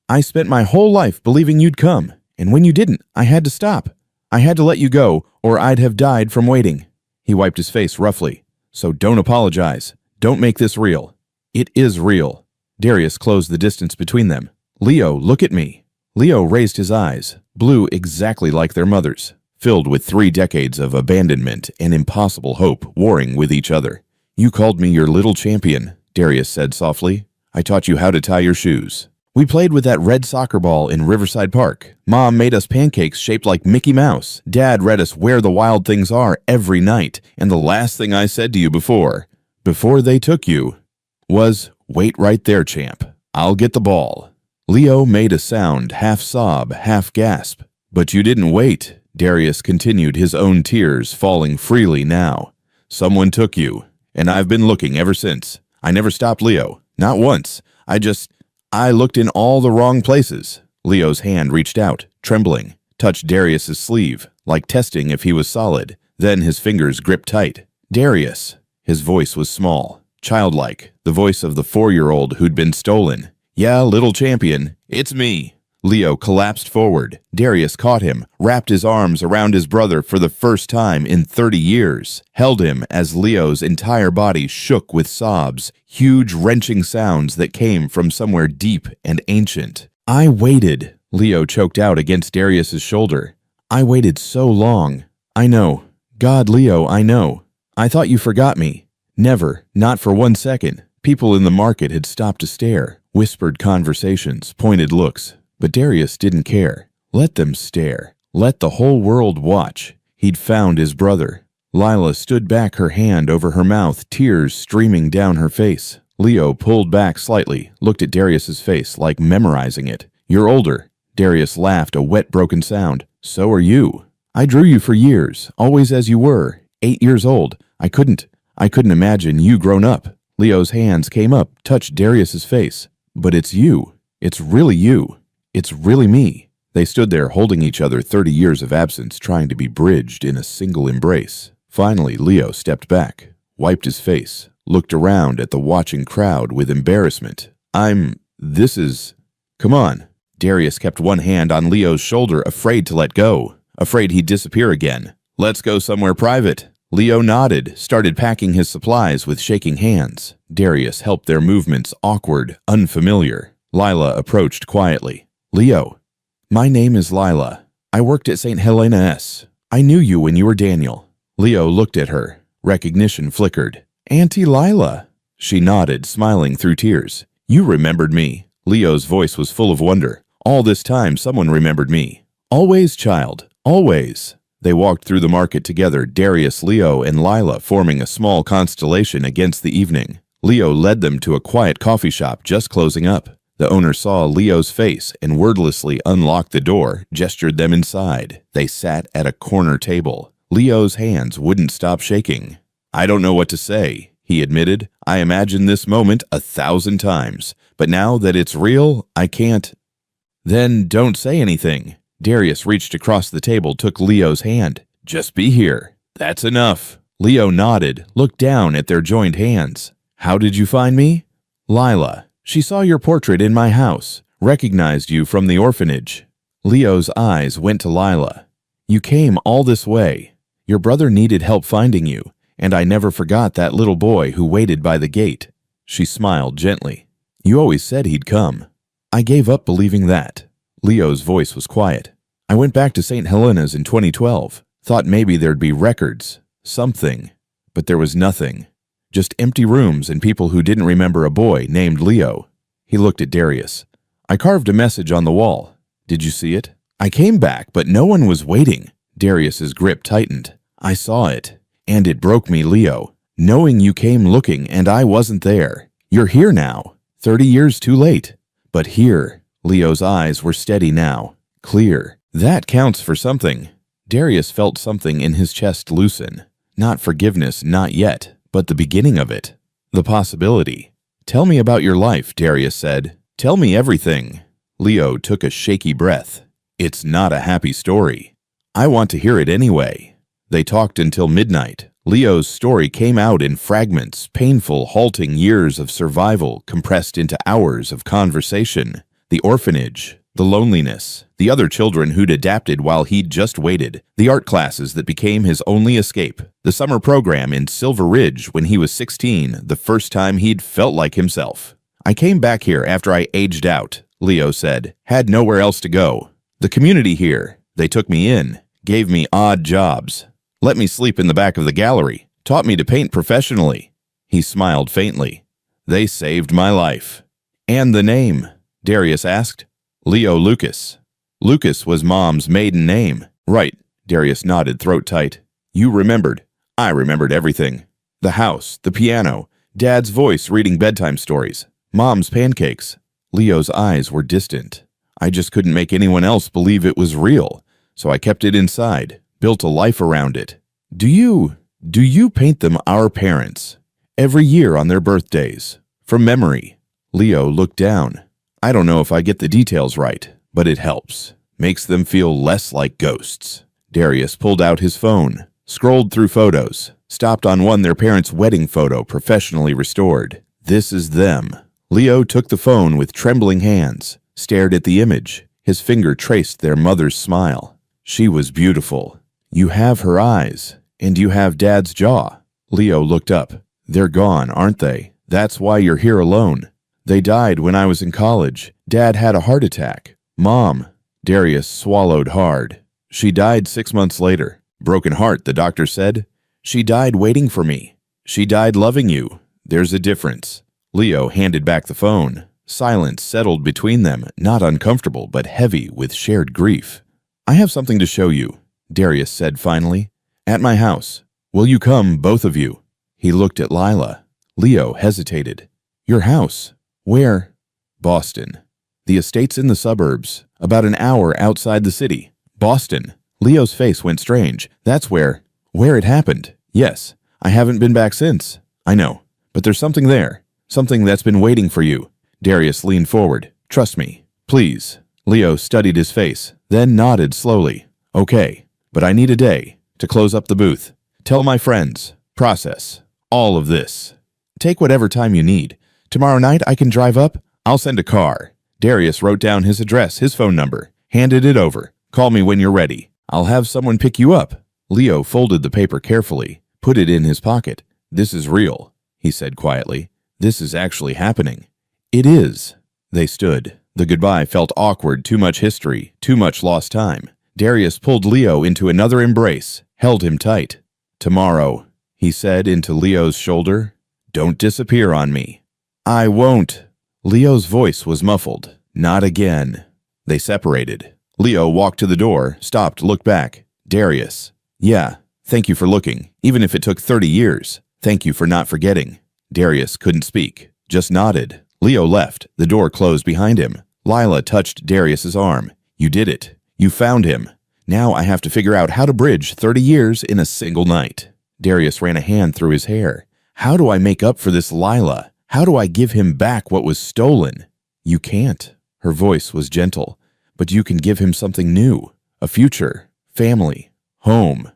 I spent my whole life believing you'd come, and when you didn't, I had to stop. I had to let you go, or I'd have died from waiting." He wiped his face roughly. "So don't apologize. Don't make this real." "It is real." Darius closed the distance between them. "Leo, look at me." Leo raised his eyes, blue exactly like their mother's, filled with 3 decades of abandonment and impossible hope warring with each other. "You called me your little champion," Darius said softly. "I taught you how to tie your shoes. We played with that red soccer ball in Riverside Park. Mom made us pancakes shaped like Mickey Mouse. Dad read us Where the Wild Things Are every night. And the last thing I said to you before they took you, was, 'Wait right there, champ. I'll get the ball.'" Leo made a sound, half sob, half gasp. "But you didn't wait," Darius continued, his own tears falling freely now. "Someone took you, and I've been looking ever since. I never stopped, Leo. Not once. I looked in all the wrong places." Leo's hand reached out, trembling, touched Darius's sleeve, like testing if he was solid. Then his fingers gripped tight. Darius. His voice was small, childlike, the voice of the 4-year-old who'd been stolen. Yeah, little champion, it's me. Leo collapsed forward. Darius caught him, wrapped his arms around his brother for the first time in 30 years, held him as Leo's entire body shook with sobs, huge wrenching sounds that came from somewhere deep and ancient. I waited, Leo choked out against Darius's shoulder. I waited so long. I know. God, Leo, I know. I thought you forgot me. Never, not for 1 second. People in the market had stopped to stare, whispered conversations, pointed looks. But Darius didn't care. Let them stare. Let the whole world watch. He'd found his brother. Lila stood back, her hand over her mouth, tears streaming down her face. Leo pulled back slightly, looked at Darius's face like memorizing it. You're older. Darius laughed, a wet, broken sound. So are you. I drew you for years, always as you were. 8 years old. I couldn't imagine you grown up. Leo's hands came up, touched Darius's face. But it's you. It's really you. It's really me. They stood there holding each other, 30 years of absence trying to be bridged in a single embrace. Finally, Leo stepped back, wiped his face, looked around at the watching crowd with embarrassment. Come on. Darius kept one hand on Leo's shoulder, afraid to let go, afraid he'd disappear again. Let's go somewhere private. Leo nodded, started packing his supplies with shaking hands. Darius helped their movements awkward, unfamiliar. Lila approached quietly. Leo, my name is Lila. I worked at St. Helena S. I knew you when you were Daniel. Leo looked at her. Recognition flickered. Auntie Lila. She nodded, smiling through tears. You remembered me. Leo's voice was full of wonder. All this time, someone remembered me. Always, child. Always. They walked through the market together, Darius, Leo, and Lila forming a small constellation against the evening. Leo led them to a quiet coffee shop just closing up. The owner saw Leo's face and wordlessly unlocked the door, gestured them inside. They sat at a corner table. Leo's hands wouldn't stop shaking. I don't know what to say, he admitted. I imagined this moment 1,000 times, but now that it's real, I can't. Then don't say anything. Darius reached across the table, took Leo's hand. Just be here. That's enough. Leo nodded, looked down at their joined hands. How did you find me? Lila. She saw your portrait in my house, recognized you from the orphanage. Leo's eyes went to Lila. You came all this way. Your brother needed help finding you, and I never forgot that little boy who waited by the gate. She smiled gently. You always said he'd come. I gave up believing that. Leo's voice was quiet. I went back to St. Helena's in 2012, thought maybe there'd be records, something, but there was nothing. Just empty rooms and people who didn't remember a boy named Leo. He looked at Darius. I carved a message on the wall. Did you see it? I came back, but no one was waiting. Darius's grip tightened. I saw it, and it broke me, Leo. Knowing you came looking and I wasn't there. You're here now, 30 years too late. But here, Leo's eyes were steady now, clear. That counts for something. Darius felt something in his chest loosen. Not forgiveness, not yet. But the beginning of it, the possibility. Tell me about your life, Darius said. Tell me everything. Leo took a shaky breath. It's not a happy story. I want to hear it anyway. They talked until midnight. Leo's story came out in fragments, painful, halting years of survival compressed into hours of conversation. The orphanage, the loneliness, the other children who'd adapted while he'd just waited, the art classes that became his only escape, the summer program in Silver Ridge when he was 16, the first time he'd felt like himself. I came back here after I aged out, Leo said, had nowhere else to go. The community here, they took me in, gave me odd jobs, let me sleep in the back of the gallery, taught me to paint professionally. He smiled faintly. They saved my life. And the name? Darius asked. Leo Lucas. Lucas was Mom's maiden name. Right, Darius nodded, throat tight. You remembered. I remembered everything. The house, the piano, Dad's voice reading bedtime stories, Mom's pancakes. Leo's eyes were distant. I just couldn't make anyone else believe it was real, so I kept it inside, built a life around it. Do you paint them our parents? Every year on their birthdays, from memory. Leo looked down. I don't know if I get the details right, but it helps. Makes them feel less like ghosts. Darius pulled out his phone, scrolled through photos. Stopped on one their parents' wedding photo professionally restored. This is them. Leo took the phone with trembling hands, stared at the image. His finger traced their mother's smile. She was beautiful. You have her eyes, and you have Dad's jaw. Leo looked up. They're gone, aren't they? That's why you're here alone. They died when I was in college. Dad had a heart attack. Mom. Darius swallowed hard. She died 6 months later. Broken heart, the doctor said. She died waiting for me. She died loving you. There's a difference. Leo handed back the phone. Silence settled between them, not uncomfortable, but heavy with shared grief. I have something to show you, Darius said finally. At my house. Will you come, both of you? He looked at Lila. Leo hesitated. Your house? Where? Boston. The estate's in the suburbs, about an hour outside the city. Boston. Leo's face went strange. That's where it happened. Yes, I haven't been back since. I know, but there's something there. Something that's been waiting for you. Darius leaned forward. Trust me, please. Leo studied his face, then nodded slowly. Okay, but I need a day to close up the booth. Tell my friends. Process. All of this. Take whatever time you need. Tomorrow night I can drive up. I'll send a car. Darius wrote down his address, his phone number, handed it over. Call me when you're ready. I'll have someone pick you up. Leo folded the paper carefully, put it in his pocket. This is real, he said quietly. This is actually happening. It is. They stood. The goodbye felt awkward, too much history, too much lost time. Darius pulled Leo into another embrace, held him tight. Tomorrow, he said into Leo's shoulder. Don't disappear on me. I won't. Leo's voice was muffled. Not again. They separated. Leo walked to the door, stopped, looked back. Darius. Yeah, thank you for looking, even if it took 30 years. Thank you for not forgetting. Darius couldn't speak, just nodded. Leo left. The door closed behind him. Lila touched Darius's arm. You did it. You found him. Now I have to figure out how to bridge 30 years in a single night. Darius ran a hand through his hair. How do I make up for this, Lila? How do I give him back what was stolen? You can't. Her voice was gentle. But you can give him something new. A future. Family. Home.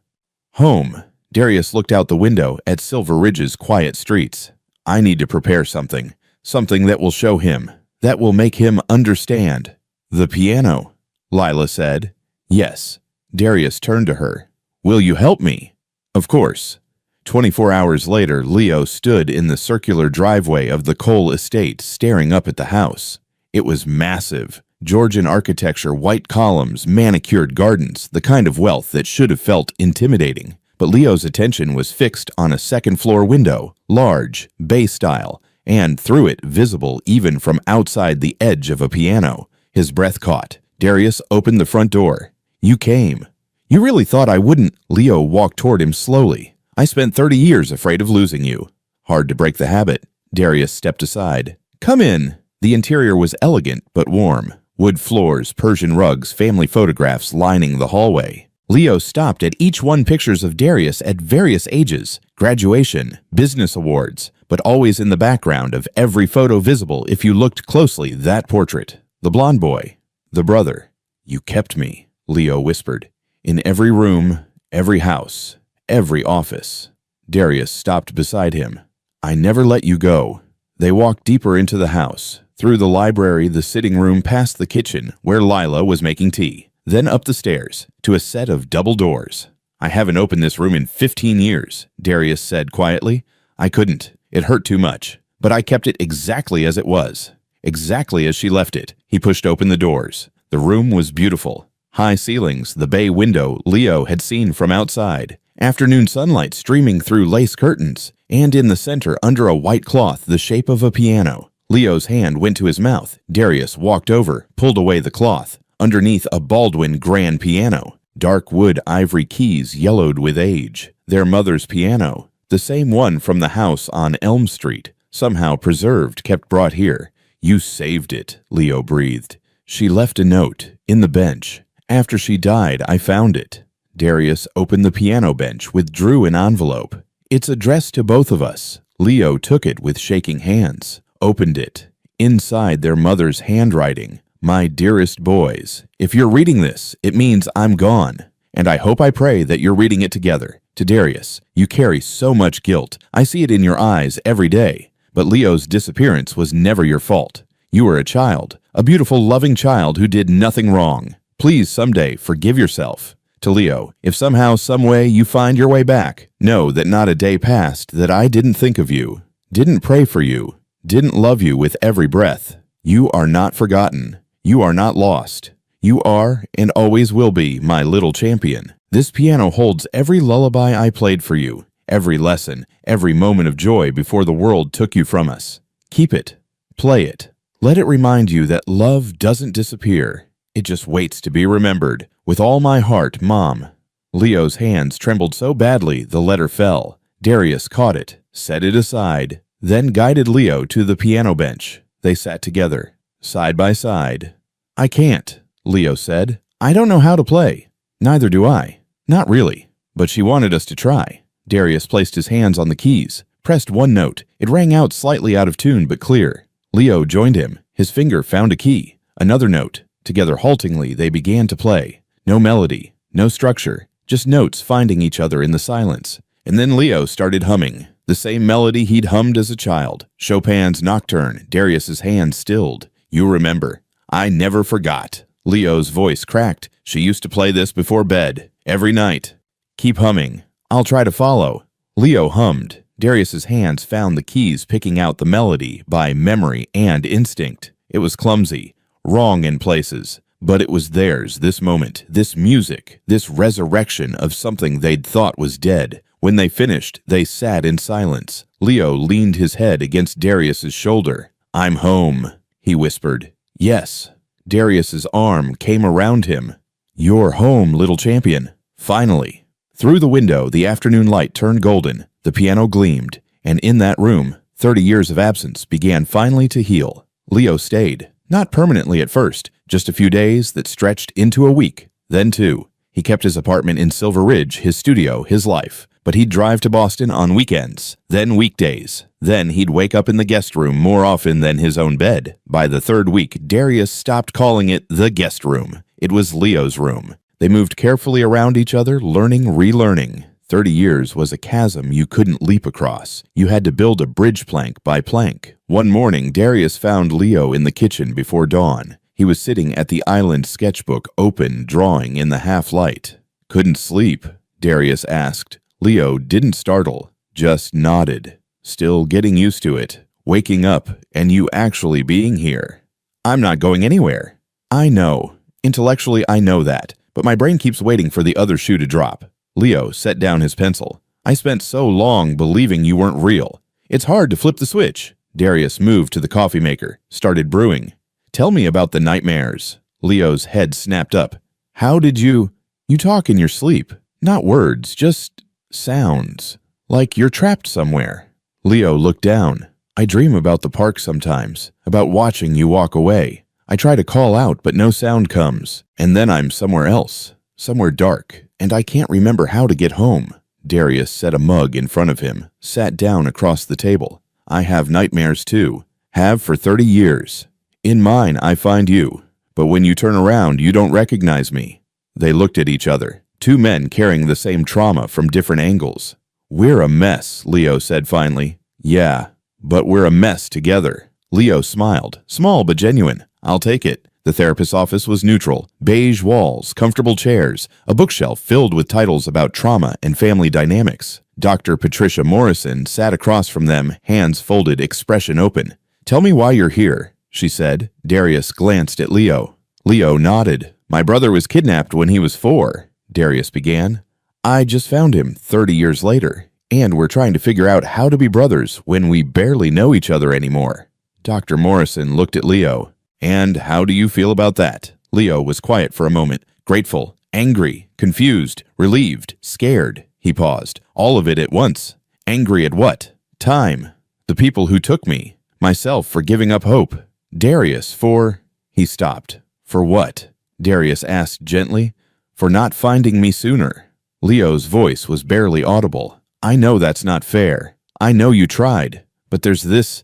Home. Darius looked out the window at Silver Ridge's quiet streets. I need to prepare something. Something that will show him. That will make him understand. The piano, Lila said. Yes. Darius turned to her. Will you help me? Of course. 24 hours later, Leo stood in the circular driveway of the Cole estate, staring up at the house. It was massive. Georgian architecture, white columns, manicured gardens, the kind of wealth that should have felt intimidating. But Leo's attention was fixed on a second-floor window, large, bay-style, and through it visible even from outside the edge of a piano. His breath caught. Darius opened the front door. You came. You really thought I wouldn't? Leo walked toward him slowly. I spent 30 years afraid of losing you. Hard to break the habit. Darius stepped aside. Come in. The interior was elegant but warm. Wood floors, Persian rugs, family photographs lining the hallway. Leo stopped at each one pictures of Darius at various ages, graduation, business awards, but always in the background of every photo visible if you looked closely, that portrait. The blonde boy. The brother. You kept me, Leo whispered. In every room, every house, every office. Darius stopped beside him. I never let you go. They walked deeper into the house, through the library, the sitting room, past the kitchen, where Lila was making tea, then up the stairs, to a set of double doors. I haven't opened this room in 15 years, Darius said quietly. I couldn't. It hurt too much. But I kept it exactly as it was. Exactly as she left it. He pushed open the doors. The room was beautiful. High ceilings, the bay window Leo had seen from outside. Afternoon sunlight streaming through lace curtains, and in the center, under a white cloth, the shape of a piano. Leo's hand went to his mouth. Darius walked over, pulled away the cloth. Underneath a Baldwin grand piano. Dark wood ivory keys yellowed with age. Their mother's piano. The same one from the house on Elm Street. Somehow preserved, kept brought here. You saved it, Leo breathed. She left a note, in the bench. After she died, I found it. Darius opened the piano bench, withdrew an envelope. It's addressed to both of us. Leo took it with shaking hands. Opened it. Inside their mother's handwriting. My dearest boys, if you're reading this, it means I'm gone. And I hope I pray that you're reading it together. To Darius, "You carry so much guilt. I see it in your eyes every day. But Leo's disappearance was never your fault. You were a child, a beautiful, loving child who did nothing wrong. Please someday forgive yourself." To Leo, "If somehow, some way you find your way back, know that not a day passed that I didn't think of you, didn't pray for you, didn't love you with every breath. You are not forgotten. You are not lost. You are and always will be my little champion. This piano holds every lullaby I played for you, every lesson, every moment of joy before the world took you from us. Keep it. Play it. Let it remind you that love doesn't disappear. It just waits to be remembered. With all my heart, Mom." Leo's hands trembled so badly the letter fell. Darius caught it, set it aside, then guided Leo to the piano bench. They sat together, side by side. "I can't," Leo said. "I don't know how to play." "Neither do I. Not really." But she wanted us to try. Darius placed his hands on the keys, pressed one note. It rang out slightly out of tune but clear. Leo joined him. His finger found a key. Another note. Together haltingly they began to play. No melody, no structure, just notes finding each other in the silence. And then Leo started humming. The same melody he'd hummed as a child. Chopin's Nocturne. Darius's hands stilled. "You remember. I never forgot." Leo's voice cracked. "She used to play this before bed. Every night. Keep humming. I'll try to follow." Leo hummed. Darius's hands found the keys picking out the melody by memory and instinct. It was clumsy, wrong in places, but it was theirs this moment, this music, this resurrection of something they'd thought was dead. When they finished, they sat in silence. Leo leaned his head against Darius's shoulder. "I'm home," he whispered. "Yes." Darius's arm came around him. "You're home, little champion. Finally." Through the window, the afternoon light turned golden. The piano gleamed, and in that room, 30 years of absence began finally to heal. Leo stayed, not permanently at first, just a few days that stretched into a week, then 2. He kept his apartment in Silver Ridge, his studio, his life. But he'd drive to Boston on weekends, then weekdays. Then he'd wake up in the guest room more often than his own bed. By the 3rd week, Darius stopped calling it the guest room. It was Leo's room. They moved carefully around each other, learning, relearning. 30 years was a chasm you couldn't leap across. You had to build a bridge plank by plank. One morning, Darius found Leo in the kitchen before dawn. He was sitting at the island sketchbook open, drawing in the half-light. "Couldn't sleep?" Darius asked. Leo didn't startle, just nodded. "Still getting used to it. Waking up, and you actually being here." "I'm not going anywhere." "I know. Intellectually, I know that. But my brain keeps waiting for the other shoe to drop." Leo set down his pencil. "I spent so long believing you weren't real. It's hard to flip the switch." Darius moved to the coffee maker, started brewing. "Tell me about the nightmares." Leo's head snapped up. "How did you talk in your sleep? Not words, just sounds. Like you're trapped somewhere." Leo looked down. "I dream about the park sometimes, about watching you walk away. I try to call out, but no sound comes. And then I'm somewhere else, somewhere dark, and I can't remember how to get home." Darius set a mug in front of him, sat down across the table. "I have nightmares too. Have for 30 years. In mine, I find you. But when you turn around, you don't recognize me." They looked at each other. 2 men carrying the same trauma from different angles. "We're a mess," Leo said finally. "Yeah, but we're a mess together." Leo smiled, small but genuine. "I'll take it." The therapist's office was neutral. Beige walls, comfortable chairs, a bookshelf filled with titles about trauma and family dynamics. Dr. Patricia Morrison sat across from them, hands folded, expression open. "Tell me why you're here," she said. Darius glanced at Leo. Leo nodded. "My brother was kidnapped when he was 4. Darius began. "I just found him 30 years later, and we're trying to figure out how to be brothers when we barely know each other anymore." Dr. Morrison looked at Leo. "And how do you feel about that?" Leo was quiet for a moment. "Grateful, angry, confused, relieved, scared." He paused. "All of it at once." "Angry at what?" "Time. The people who took me. Myself for giving up hope. Darius for—" He stopped. "For what?" Darius asked gently. "For not finding me sooner." Leo's voice was barely audible. "I know that's not fair. I know you tried. But there's this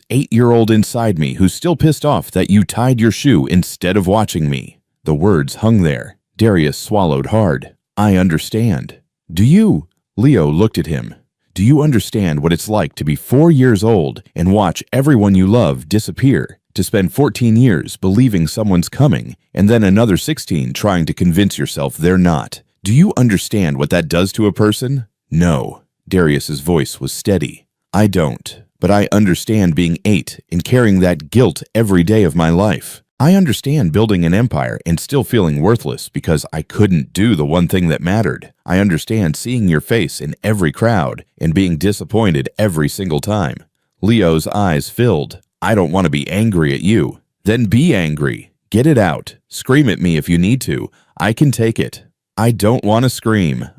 8-year-old inside me who's still pissed off that you tied your shoe instead of watching me." The words hung there. Darius swallowed hard. "I understand." Leo looked at him. Do you understand what it's like to be 4 years old and watch everyone you love disappear? To spend 14 years believing someone's coming, and then another 16 trying to convince yourself they're not. Do you understand what that does to a person? No. Darius's voice was steady. I don't, but I understand being 8 and carrying that guilt every day of my life. I understand building an empire and still feeling worthless because I couldn't do the one thing that mattered. I understand seeing your face in every crowd and being disappointed every single time. Leo's eyes filled. I don't want to be angry at you. Then be angry. Get it out. Scream at me if you need to. I can take it. I don't want to scream.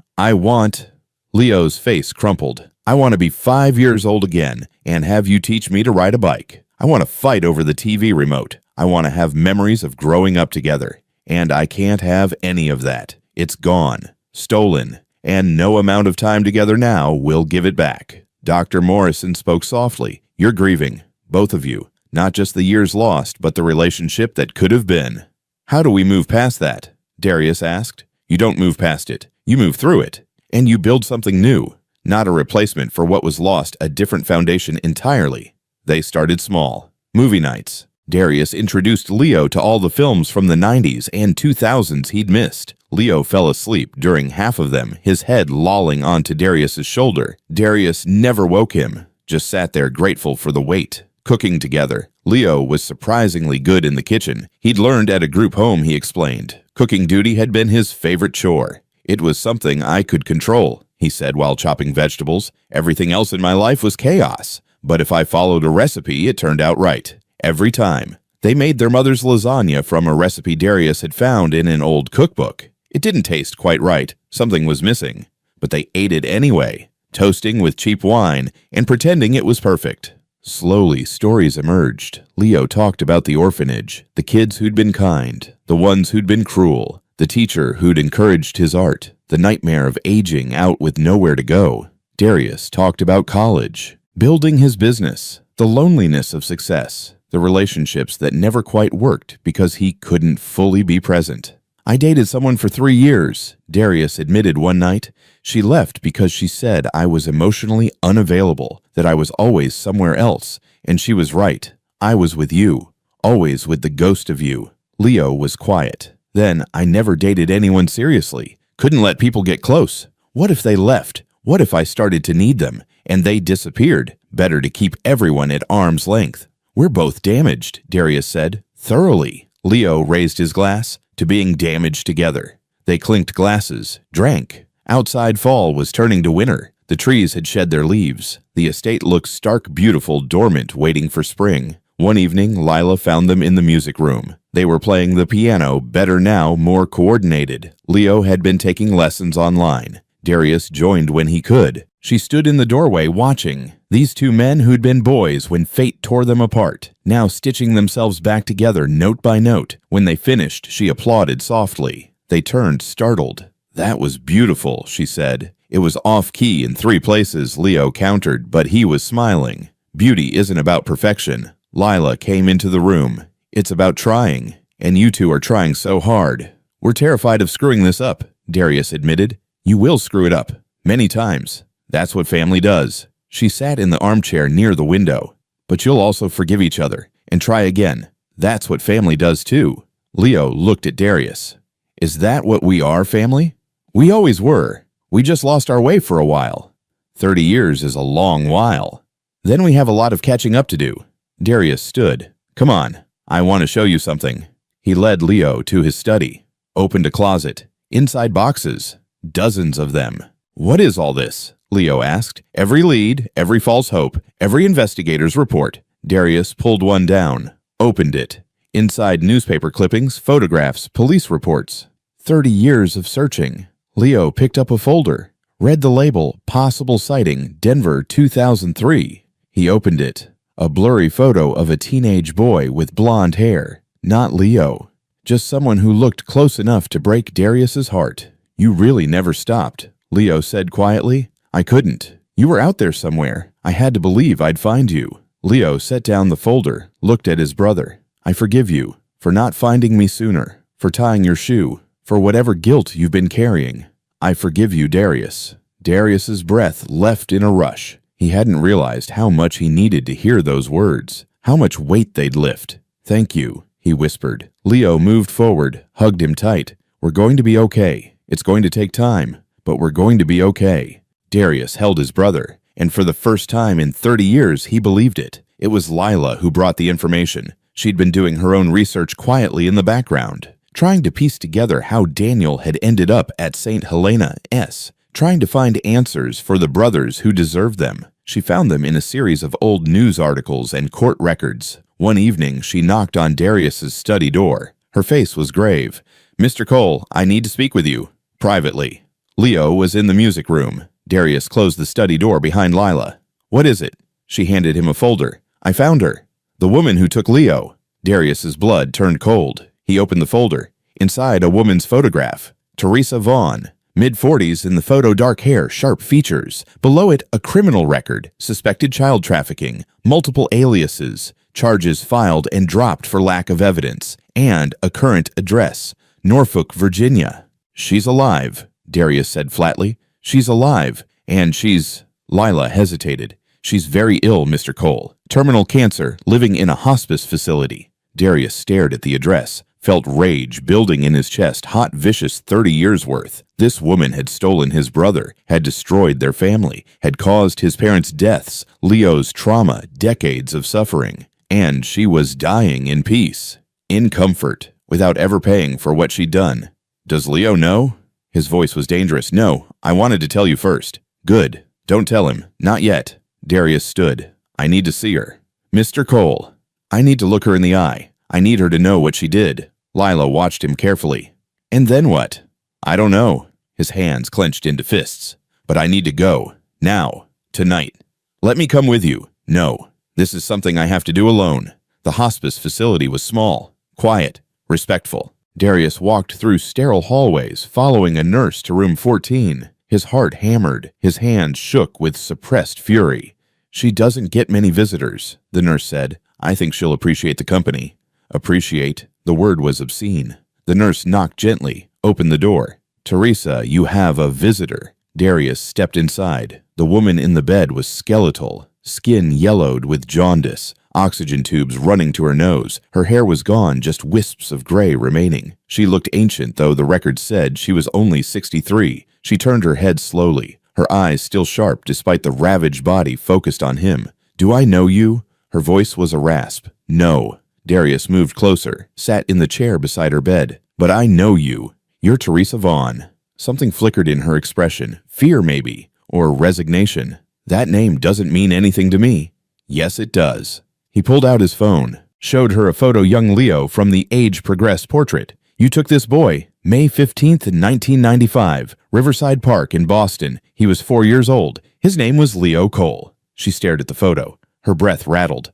Leo's face crumpled. I want to be 5 years old again and have you teach me to ride a bike. I want to fight over the TV remote. I want to have memories of growing up together. And I can't have any of that. It's gone. Stolen. And no amount of time together now will give it back. Dr. Morrison spoke softly. You're grieving. Both of you. Not just the years lost, but the relationship that could have been. How do we move past that? Darius asked. You don't move past it. You move through it. And you build something new. Not a replacement for what was lost, a different foundation entirely. They started small. Movie nights. Darius introduced Leo to all the films from the 90s and 2000s he'd missed. Leo fell asleep during half of them, his head lolling onto Darius's shoulder. Darius never woke him, just sat there grateful for the wait. Cooking together. Leo was surprisingly good in the kitchen. He'd learned at a group home, he explained. Cooking duty had been his favorite chore. It was something I could control, he said while chopping vegetables. Everything else in my life was chaos. But if I followed a recipe, it turned out right. Every time. They made their mother's lasagna from a recipe Darius had found in an old cookbook. It didn't taste quite right. Something was missing. But they ate it anyway, toasting with cheap wine and pretending it was perfect. Slowly, stories emerged. Leo talked about the orphanage, the kids who'd been kind, the ones who'd been cruel, the teacher who'd encouraged his art, the nightmare of aging out with nowhere to go. Darius talked about college, building his business, the loneliness of success, the relationships that never quite worked because he couldn't fully be present. I dated someone for 3 years, Darius admitted one night. She left because she said I was emotionally unavailable, that I was always somewhere else, and she was right. I was with you, always with the ghost of you. Leo was quiet. Then I never dated anyone seriously. Couldn't let people get close. What if they left? What if I started to need them, and they disappeared? Better to keep everyone at arm's length. We're both damaged, Darius said. Thoroughly. Leo raised his glass. To being damaged together. They clinked glasses, drank. Outside fall was turning to winter. The trees had shed their leaves. The estate looked stark beautiful, dormant, waiting for spring. One evening, Lila found them in the music room. They were playing the piano, better now, more coordinated. Leo had been taking lessons online. Darius joined when he could. She stood in the doorway watching. These two men who'd been boys when fate tore them apart, now stitching themselves back together note by note. When they finished, she applauded softly. They turned startled. That was beautiful, she said. It was off-key in 3 places, Leo countered, but he was smiling. Beauty isn't about perfection. Lila came into the room. It's about trying, and you two are trying so hard. We're terrified of screwing this up, Darius admitted. You will screw it up. Many times. That's what family does. She sat in the armchair near the window. But you'll also forgive each other and try again. That's what family does too. Leo looked at Darius. Is that what we are, family? We always were. We just lost our way for a while. 30 years is a long while. Then we have a lot of catching up to do. Darius stood. Come on, I want to show you something. He led Leo to his study. Opened a closet. Inside boxes. Dozens of them. What is all this? Leo asked. Every lead, every false hope, every investigator's report. Darius pulled one down. Opened it. Inside newspaper clippings, photographs, police reports. 30 years of searching. Leo picked up a folder. Read the label, possible sighting, Denver 2003. He opened it. A blurry photo of a teenage boy with blonde hair. Not Leo. Just someone who looked close enough to break Darius's heart. You really never stopped, Leo said quietly. I couldn't. You were out there somewhere. I had to believe I'd find you. Leo set down the folder, looked at his brother. I forgive you for not finding me sooner, for tying your shoe, for whatever guilt you've been carrying. I forgive you, Darius. Darius's breath left in a rush. He hadn't realized how much he needed to hear those words, how much weight they'd lift. Thank you, he whispered. Leo moved forward, hugged him tight. We're going to be okay. It's going to take time, but we're going to be okay. Darius held his brother, and for the first time in 30 years, he believed it. It was Lila who brought the information. She'd been doing her own research quietly in the background, trying to piece together how Daniel had ended up at St. Helena S., trying to find answers for the brothers who deserved them. She found them in a series of old news articles and court records. One evening, she knocked on Darius's study door. Her face was grave. Mr. Cole, I need to speak with you. Privately. Leo was in the music room. Darius closed the study door behind Lila. What is it? She handed him a folder. I found her. The woman who took Leo. Darius's blood turned cold. He opened the folder. Inside, a woman's photograph. Teresa Vaughn. Mid-40s in the photo, dark hair, sharp features. Below it, a criminal record, suspected child trafficking, multiple aliases, charges filed and dropped for lack of evidence, and a current address, Norfolk, Virginia. She's alive, Darius said flatly. She's alive, and she's... Lila hesitated. She's very ill, Mr. Cole. Terminal cancer, living in a hospice facility. Darius stared at the address, felt rage building in his chest, hot, vicious 30 years worth. This woman had stolen his brother, had destroyed their family, had caused his parents' deaths, Leo's trauma, decades of suffering. And she was dying in peace, in comfort, without ever paying for what she'd done. Does Leo know? His voice was dangerous. No, I wanted to tell you first. Good. Don't tell him. Not yet. Darius stood. I need to see her. Mr. Cole. I need to look her in the eye. I need her to know what she did. Lila watched him carefully. And then what? I don't know. His hands clenched into fists. But I need to go. Now. Tonight. Let me come with you. No. This is something I have to do alone. The hospice facility was small, quiet, respectful. Darius walked through sterile hallways, following a nurse to room 14. His heart hammered. His hands shook with suppressed fury. She doesn't get many visitors, the nurse said. I think she'll appreciate the company. Appreciate. The word was obscene. The nurse knocked gently, opened the door. Teresa, you have a visitor. Darius stepped inside. The woman in the bed was skeletal, skin yellowed with jaundice, oxygen tubes running to her nose. Her hair was gone, just wisps of gray remaining. She looked ancient, though the record said she was only 63. She turned her head slowly, her eyes still sharp despite the ravaged body focused on him. Do I know you? Her voice was a rasp. No. Darius moved closer, sat in the chair beside her bed. But I know you. You're Teresa Vaughn. Something flickered in her expression. Fear, maybe. Or resignation. That name doesn't mean anything to me. Yes, it does. He pulled out his phone, showed her a photo young Leo from the age-progressed portrait. You took this boy, May 15th, 1995, Riverside Park in Boston. He was 4 years old. His name was Leo Cole. She stared at the photo. Her breath rattled.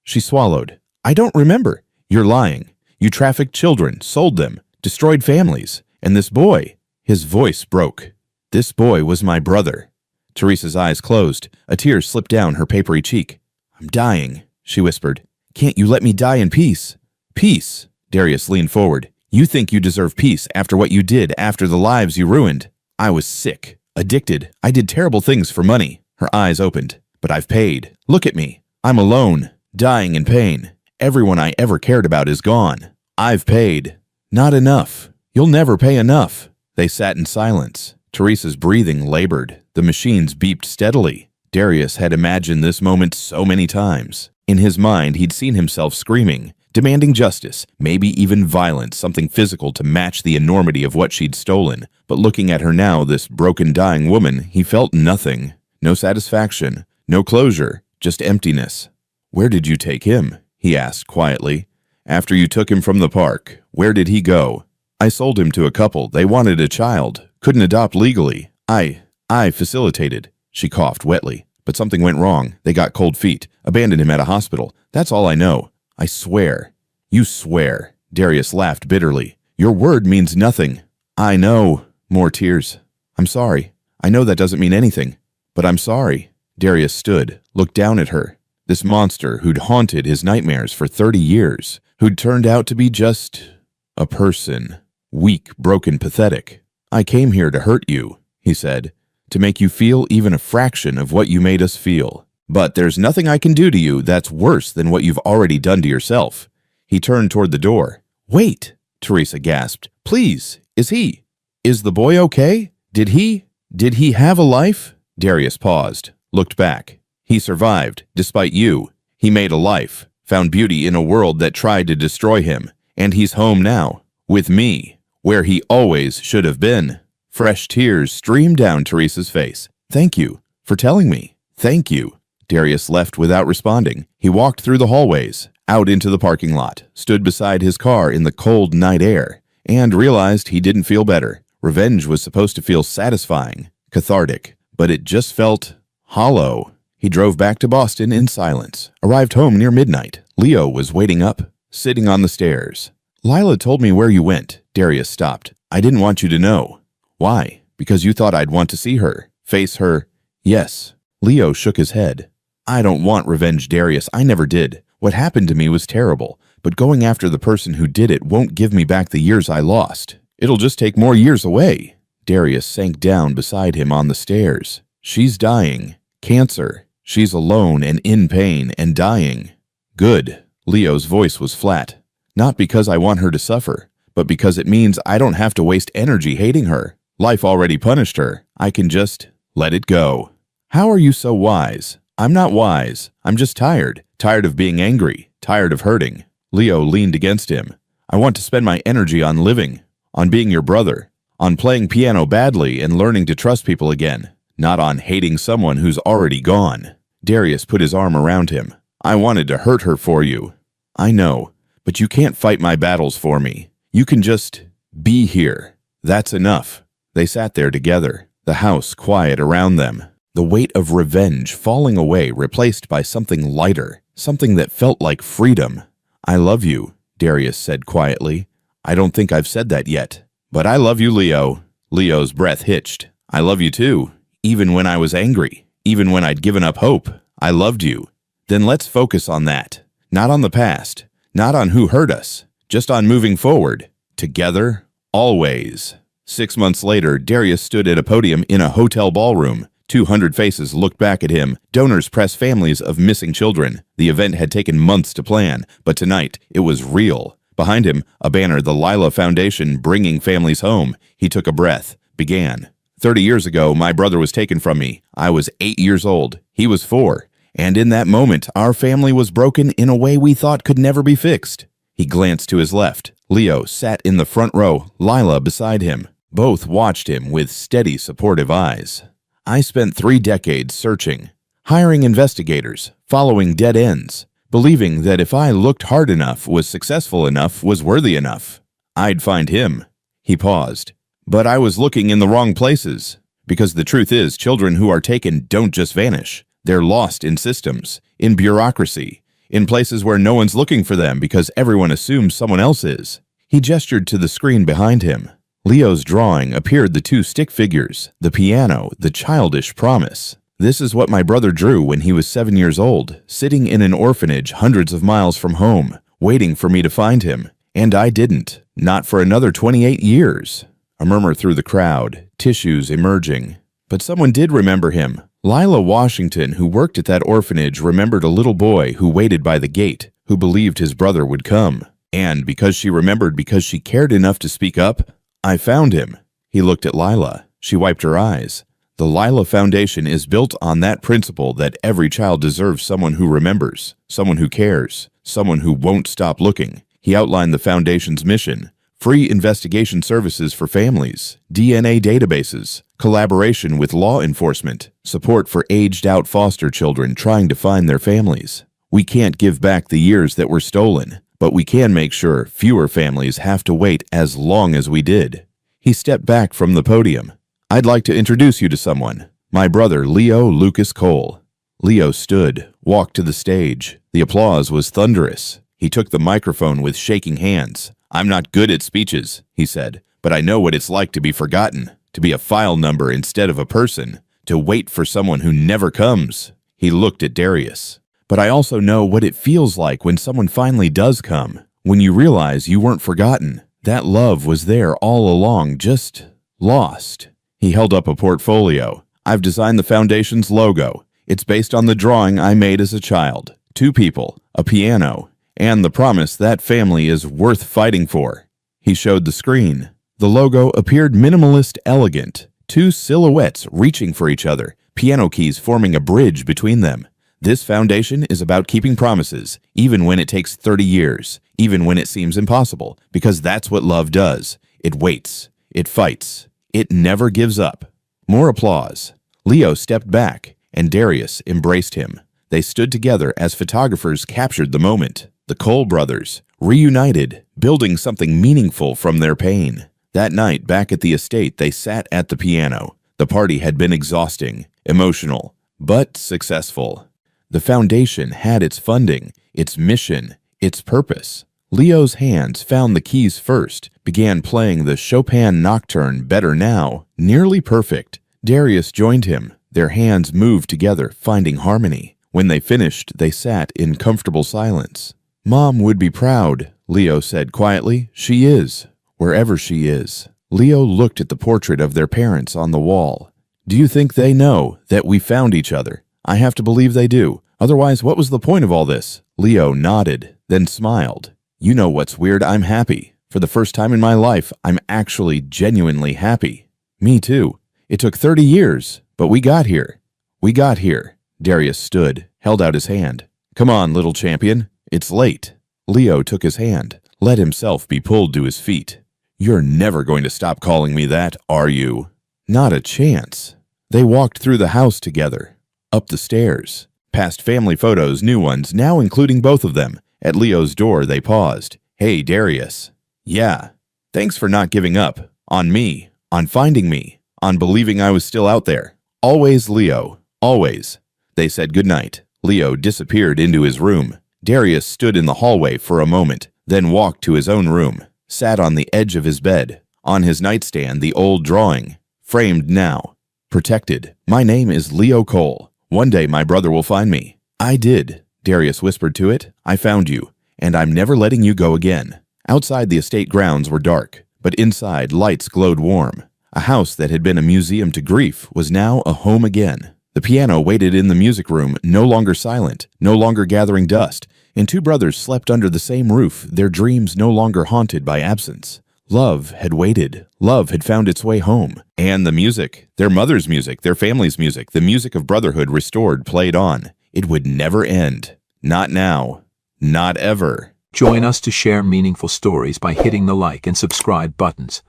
She swallowed. I don't remember. You're lying. You trafficked children, sold them, destroyed families. And this boy, his voice broke. This boy was my brother. Teresa's eyes closed. A tear slipped down her papery cheek. I'm dying, she whispered. Can't you let me die in peace? Peace. Darius leaned forward. You think you deserve peace after what you did, after the lives you ruined. I was sick, addicted. I did terrible things for money. Her eyes opened. But I've paid. Look at me. I'm alone, dying in pain. Everyone I ever cared about is gone. I've paid. Not enough. You'll never pay enough. They sat in silence. Teresa's breathing labored. The machines beeped steadily. Darius had imagined this moment so many times. In his mind, he'd seen himself screaming, demanding justice, maybe even violence, something physical to match the enormity of what she'd stolen. But looking at her now, this broken, dying woman, he felt nothing. No satisfaction, no closure, just emptiness. Where did you take him? He asked quietly. After you took him from the park, where did he go? I sold him to a couple. They wanted a child. Couldn't adopt legally. I facilitated. She coughed wetly. But something went wrong. They got cold feet. Abandoned him at a hospital. That's all I know. I swear. You swear. Darius laughed bitterly. Your word means nothing. I know. More tears. I'm sorry. I know that doesn't mean anything. But I'm sorry. Darius stood, looked down at her. This monster who'd haunted his nightmares for 30 years, who'd turned out to be just a person. Weak, broken, pathetic. I came here to hurt you, he said, to make you feel even a fraction of what you made us feel. But there's nothing I can do to you that's worse than what you've already done to yourself. He turned toward the door. Wait, Teresa gasped. Please, is the boy okay? Did he have a life? Darius paused, looked back. He survived, despite you. He made a life, found beauty in a world that tried to destroy him, and he's home now, with me, where he always should have been. Fresh tears streamed down Teresa's face. Thank you for telling me. Thank you. Darius left without responding. He walked through the hallways, out into the parking lot, stood beside his car in the cold night air, and realized he didn't feel better. Revenge was supposed to feel satisfying, cathartic, but it just felt hollow. He drove back to Boston in silence, arrived home near midnight. Leo was waiting up, sitting on the stairs. Lila told me where you went. Darius stopped. I didn't want you to know. Why? Because you thought I'd want to see her, face her. Yes. Leo shook his head. I don't want revenge, Darius. I never did. What happened to me was terrible, but going after the person who did it won't give me back the years I lost. It'll just take more years away. Darius sank down beside him on the stairs. She's dying. Cancer. She's alone and in pain and dying. Good. Leo's voice was flat. Not because I want her to suffer, but because it means I don't have to waste energy hating her. Life already punished her. I can just let it go. How are you so wise? I'm not wise. I'm just tired. Tired of being angry. Tired of hurting. Leo leaned against him. I want to spend my energy on living, on being your brother, on playing piano badly and learning to trust people again, not on hating someone who's already gone. Darius put his arm around him. I wanted to hurt her for you. I know, but you can't fight my battles for me. You can just be here. That's enough. They sat there together, the house quiet around them, the weight of revenge falling away, replaced by something lighter, something that felt like freedom. I love you, Darius said quietly. I don't think I've said that yet. But I love you, Leo. Leo's breath hitched. I love you too, even when I was angry, even when I'd given up hope. I loved you. Then let's focus on that. Not on the past, not on who hurt us, just on moving forward. Together, always. 6 months later, Darius stood at a podium in a hotel ballroom. 200 faces looked back at him. Donors pressed families of missing children. The event had taken months to plan, but tonight it was real. Behind him, a banner, the Lila Foundation, bringing families home. He took a breath, began. 30 years ago, my brother was taken from me. I was 8 years old. He was 4. And in that moment, our family was broken in a way we thought could never be fixed. He glanced to his left. Leo sat in the front row, Lila beside him. Both watched him with steady, supportive eyes. I spent 3 decades searching, hiring investigators, following dead ends, believing that if I looked hard enough, was successful enough, was worthy enough, I'd find him. He paused. But I was looking in the wrong places, because the truth is, children who are taken don't just vanish. They're lost in systems, in bureaucracy, in places where no one's looking for them because everyone assumes someone else is. He gestured to the screen behind him. Leo's drawing appeared the 2 stick figures, the piano, the childish promise. This is what my brother drew when he was 7 years old, sitting in an orphanage hundreds of miles from home, waiting for me to find him. And I didn't, not for another 28 years. A murmur through the crowd, tissues emerging. But someone did remember him. Lila Washington, who worked at that orphanage, remembered a little boy who waited by the gate, who believed his brother would come. And because she remembered, because she cared enough to speak up, I found him. He looked at Lila. She wiped her eyes. The Lila Foundation is built on that principle that every child deserves someone who remembers, someone who cares, someone who won't stop looking. He outlined the foundation's mission: free investigation services for families, DNA databases, collaboration with law enforcement, support for aged-out foster children trying to find their families. We can't give back the years that were stolen, but we can make sure fewer families have to wait as long as we did. He stepped back from the podium. I'd like to introduce you to someone. My brother, Leo Lucas Cole. Leo stood, walked to the stage. The applause was thunderous. He took the microphone with shaking hands. I'm not good at speeches, he said, but I know what it's like to be forgotten, to be a file number instead of a person, to wait for someone who never comes. He looked at Darius. But I also know what it feels like when someone finally does come, when you realize you weren't forgotten. That love was there all along, just Lost. He held up a portfolio. I've designed the foundation's logo. It's based on the drawing I made as a child. 2 people, a piano, and the promise that family is worth fighting for. He showed the screen. The logo appeared minimalist elegant. 2 silhouettes reaching for each other, piano keys forming a bridge between them. This foundation is about keeping promises, even when it takes 30 years, even when it seems impossible, because that's what love does. It waits. It fights. It never gives up. More applause. Leo stepped back, and Darius embraced him. They stood together as photographers captured the moment. The Cole brothers, reunited, building something meaningful from their pain. That night, back at the estate, they sat at the piano. The party had been exhausting, emotional, but successful. The foundation had its funding, its mission, its purpose. Leo's hands found the keys first, began playing the Chopin Nocturne Better Now, nearly perfect. Darius joined him. Their hands moved together, finding harmony. When they finished, they sat in comfortable silence. "Mom would be proud," Leo said quietly. "She is, wherever she is." Leo looked at the portrait of their parents on the wall. "Do you think they know that we found each other? I have to believe they do. Otherwise, what was the point of all this?" Leo nodded, then smiled. "You know what's weird? I'm happy. For the first time in my life, I'm actually genuinely happy." "Me too. It took 30 years, but we got here." "We got here." Darius stood, held out his hand. "Come on, little champion. It's late." Leo took his hand, let himself be pulled to his feet. "You're never going to stop calling me that, are you?" "Not a chance." They walked through the house together, up the stairs, past family photos, new ones, now including both of them. At Leo's door, they paused. "Hey, Darius." "Yeah. Thanks for not giving up. On me. On finding me. On believing I was still out there. Always, Leo. Always." They said goodnight. Leo disappeared into his room. Darius stood in the hallway for a moment, then walked to his own room, sat on the edge of his bed. On his nightstand, the old drawing, framed now. "Protected. My name is Leo Cole. One day my brother will find me." "I did," Darius whispered to it. "I found you, and I'm never letting you go again." Outside, the estate grounds were dark, but inside lights glowed warm. A house that had been a museum to grief was now a home again. The piano waited in the music room, no longer silent, no longer gathering dust, and 2 brothers slept under the same roof, their dreams no longer haunted by absence. Love had waited. Love had found its way home. And the music, their mother's music, their family's music, the music of brotherhood restored, played on. It would never end. Not now. Not ever. Join us to share meaningful stories by hitting the like and subscribe buttons.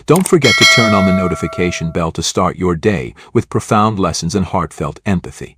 Don't forget to turn on the notification bell to start your day with profound lessons and heartfelt empathy.